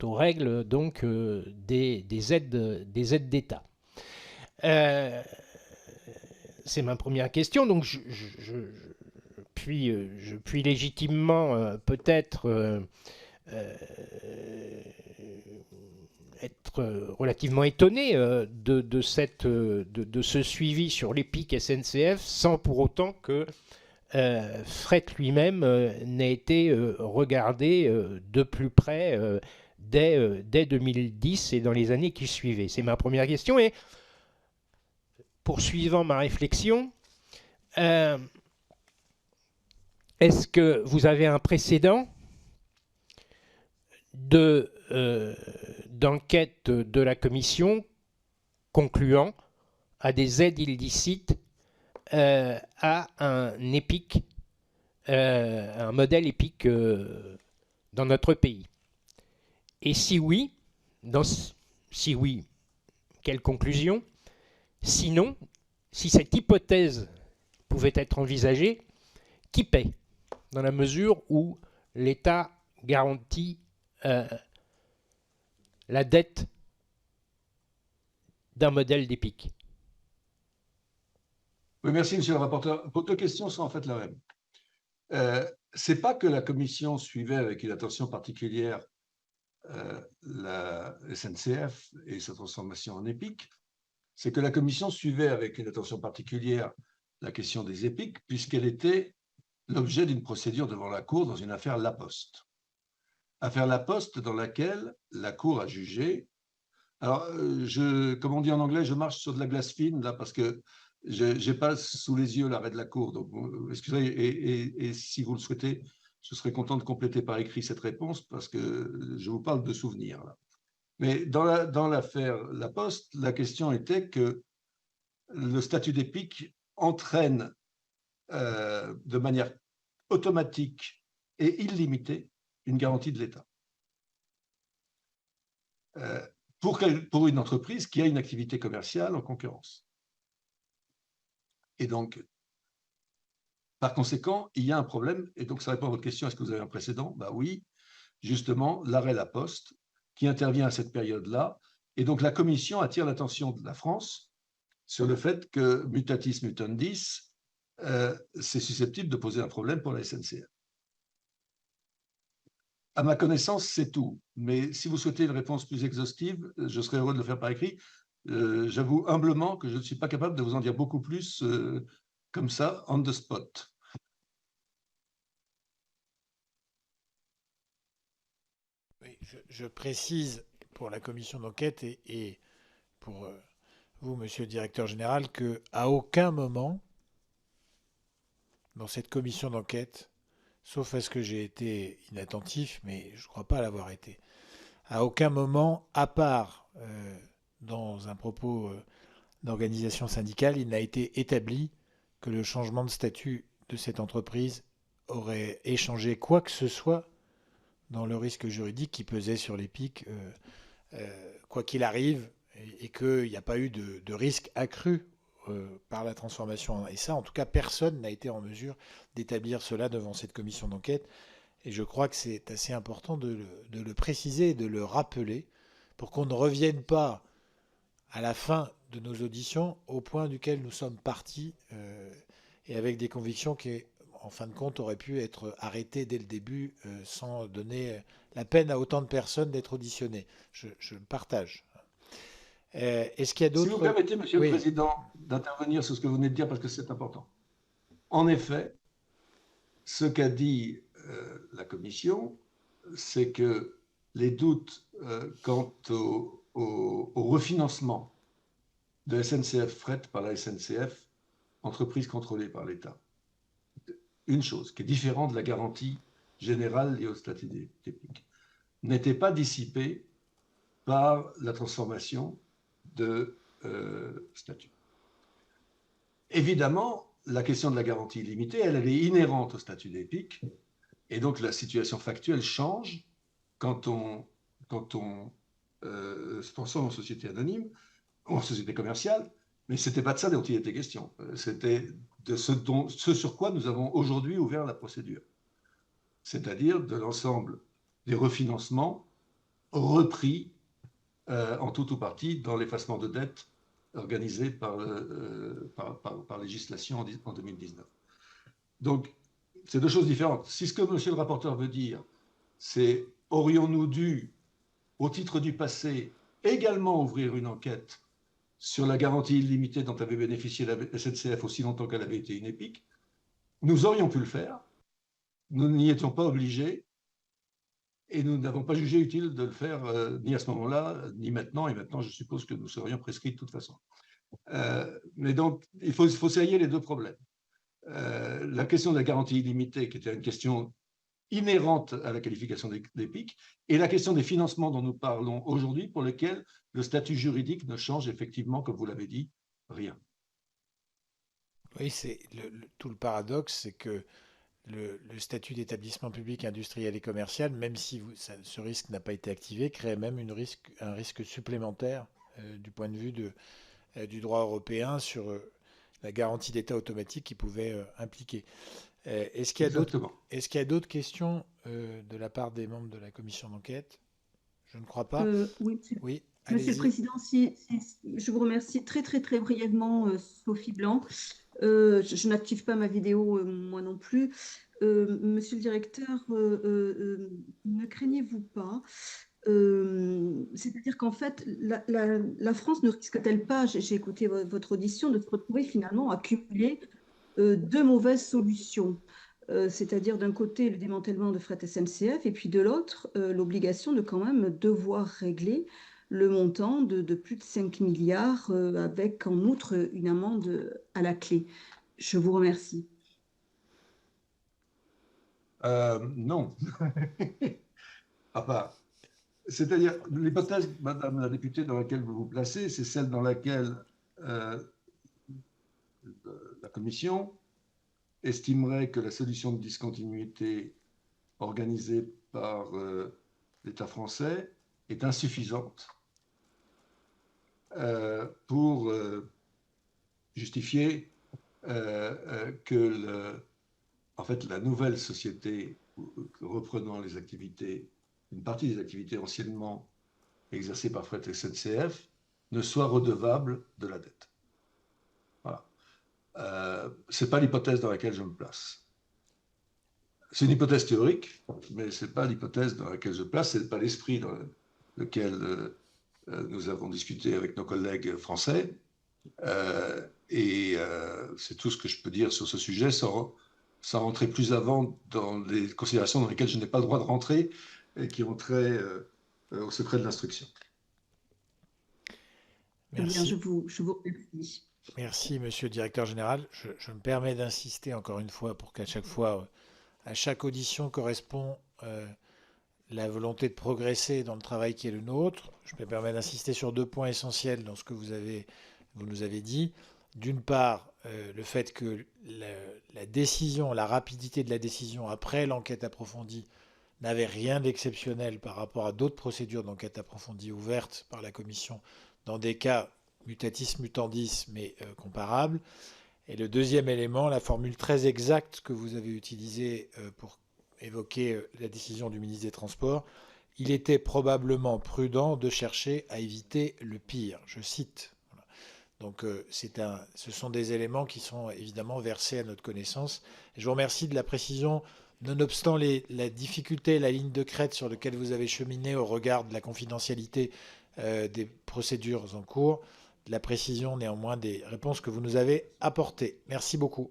aux règles donc, des aides d'État. C'est ma première question. Donc je puis légitimement peut-être être relativement étonné de ce suivi sur l'EPIC SNCF, sans pour autant que Fret lui-même n'ait été regardé de plus près dès 2010 et dans les années qui suivaient. C'est ma première question. Et poursuivant ma réflexion, est-ce que vous avez un précédent d'enquête de la Commission concluant à des aides illicites à un EPIC, un modèle EPIC dans notre pays? Et si oui, quelle conclusion? Sinon, si cette hypothèse pouvait être envisagée, qui paie, dans la mesure où l'État garantit la dette d'un modèle d'EPIC? Oui, merci, monsieur le rapporteur. Vos deux questions sont en fait la même. Ce n'est pas que la Commission suivait avec une attention particulière la SNCF et sa transformation en EPIC, c'est que la Commission suivait avec une attention particulière la question des EPIC, puisqu'elle était l'objet d'une procédure devant la Cour dans une affaire La Poste. Affaire La Poste dans laquelle la Cour a jugé. Alors, comme on dit en anglais, je marche sur de la glace fine, là, parce que je n'ai pas sous les yeux l'arrêt de la Cour. Donc, excusez, et si vous le souhaitez, je serais content de compléter par écrit cette réponse, parce que je vous parle de souvenirs, là. Mais dans l'affaire La Poste, la question était que le statut d'EPIC entraîne de manière automatique et illimitée une garantie de l'État. Pour une entreprise qui a une activité commerciale en concurrence. Et donc, par conséquent, il y a un problème. Et donc, ça répond à votre question, est-ce que vous avez un précédent? Ben oui, justement, l'arrêt La Poste, qui intervient à cette période-là. Et donc, la Commission attire l'attention de la France sur le fait que mutatis mutandis, c'est susceptible de poser un problème pour la SNCF. À ma connaissance, c'est tout. Mais si vous souhaitez une réponse plus exhaustive, je serais heureux de le faire par écrit. J'avoue humblement que je ne suis pas capable de vous en dire beaucoup plus comme ça, on the spot. Oui, je précise pour la commission d'enquête et pour vous, monsieur le directeur général, qu'à aucun moment, dans cette commission d'enquête, sauf à ce que j'ai été inattentif, mais je ne crois pas l'avoir été, à aucun moment, à part dans un propos d'organisation syndicale, il n'a été établi que le changement de statut de cette entreprise aurait échangé quoi que ce soit dans le risque juridique qui pesait sur l'EPIC, quoi qu'il arrive, et qu'il n'y a pas eu de risque accru par la transformation. Et ça, en tout cas, personne n'a été en mesure d'établir cela devant cette commission d'enquête. Et je crois que c'est assez important de le préciser et de le rappeler pour qu'on ne revienne pas à la fin de nos auditions au point duquel nous sommes partis et avec des convictions qui, en fin de compte, auraient pu être arrêtées dès le début sans donner la peine à autant de personnes d'être auditionnées. Je le partage. Est-ce qu'il y a d'autres... Si vous permettez, Monsieur Oui. le Président, d'intervenir sur ce que vous venez de dire, parce que c'est important. En effet, ce qu'a dit la Commission, c'est que les doutes quant au refinancement de SNCF Fret par la SNCF, entreprise contrôlée par l'État, une chose qui est différente de la garantie générale liée au statut d'EPIC, n'était pas dissipée par la transformation de statut. Évidemment, la question de la garantie illimitée, elle est inhérente au statut d'EPIC, et donc la situation factuelle change quand on se transforme en société anonyme, ou en société commerciale, mais ce n'était pas de ça dont il était question. C'était de ce sur quoi nous avons aujourd'hui ouvert la procédure, c'est-à-dire de l'ensemble des refinancements repris en tout ou partie dans l'effacement de dette organisé par législation en 2019. Donc, c'est deux choses différentes. Si ce que monsieur le rapporteur veut dire, c'est aurions-nous dû, au titre du passé, également ouvrir une enquête sur la garantie illimitée dont avait bénéficié la SNCF aussi longtemps qu'elle avait été une EPIC, nous aurions pu le faire. Nous n'y étions pas obligés et nous n'avons pas jugé utile de le faire ni à ce moment-là, ni maintenant. Et maintenant, je suppose que nous serions prescrits de toute façon. Mais donc, il faut serrer les deux problèmes. La question de la garantie illimitée, qui était une question inhérente à la qualification d'EPIC, et la question des financements dont nous parlons aujourd'hui, pour lesquels le statut juridique ne change effectivement, comme vous l'avez dit, rien. Oui, c'est tout le paradoxe, c'est que le statut d'établissement public industriel et commercial, même si ce risque n'a pas été activé, crée même un risque supplémentaire du point de vue du droit européen sur la garantie d'État automatique qui pouvait impliquer. Est-ce qu'il y a d'autres questions de la part des membres de la commission d'enquête? Je ne crois pas. Oui, Monsieur le Président, je vous remercie très brièvement, Sophie Blanc. Je n'active pas ma vidéo, moi non plus. Monsieur le directeur, ne craignez-vous pas C'est-à-dire qu'en fait, la France ne risque-t-elle pas, j'ai écouté votre audition, de se retrouver finalement à cumuler deux mauvaises solutions? C'est-à-dire d'un côté le démantèlement de Fret SNCF et puis de l'autre l'obligation de quand même devoir régler le montant de plus de 5 milliards avec en outre une amende à la clé. Je vous remercie. Non. Enfin, c'est-à-dire, l'hypothèse, Madame la députée, dans laquelle vous vous placez, c'est celle dans laquelle la Commission estimerait que la solution de discontinuité organisée par l'État français est insuffisante pour justifier que en fait, la nouvelle société reprenant les activités, une partie des activités anciennement exercées par Fret SNCF, ne soit redevable de la dette. Voilà. Ce n'est pas l'hypothèse dans laquelle je me place. C'est une hypothèse théorique, mais ce n'est pas l'hypothèse dans laquelle je me place, ce n'est pas l'esprit dans lequel nous avons discuté avec nos collègues français. C'est tout ce que je peux dire sur ce sujet sans rentrer plus avant dans les considérations dans lesquelles je n'ai pas le droit de rentrer et qui ont trait au secret de l'instruction. Merci. Bien, je vous remercie. Merci, Monsieur le Directeur Général. Je me permets d'insister encore une fois pour qu'à chaque fois, à chaque audition correspond la volonté de progresser dans le travail qui est le nôtre. Je me permets d'insister sur deux points essentiels dans ce que vous nous avez dit. D'une part, le fait que la décision, la rapidité de la décision après l'enquête approfondie n'avait rien d'exceptionnel par rapport à d'autres procédures d'enquête approfondie ouvertes par la Commission dans des cas mutatis mutandis, mais comparables. Et le deuxième élément, la formule très exacte que vous avez utilisée pour évoquer la décision du ministre des Transports, il était probablement prudent de chercher à éviter le pire. Je cite. Voilà. Donc ce sont des éléments qui sont évidemment versés à notre connaissance. Et je vous remercie de la précision, nonobstant la difficulté, la ligne de crête sur laquelle vous avez cheminé au regard de la confidentialité des procédures en cours, de la précision néanmoins des réponses que vous nous avez apportées. Merci beaucoup.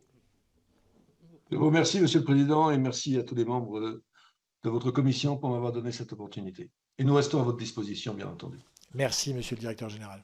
Je vous remercie, Monsieur le Président, et merci à tous les membres de votre commission pour m'avoir donné cette opportunité. Et nous restons à votre disposition, bien entendu. Merci, Monsieur le Directeur Général.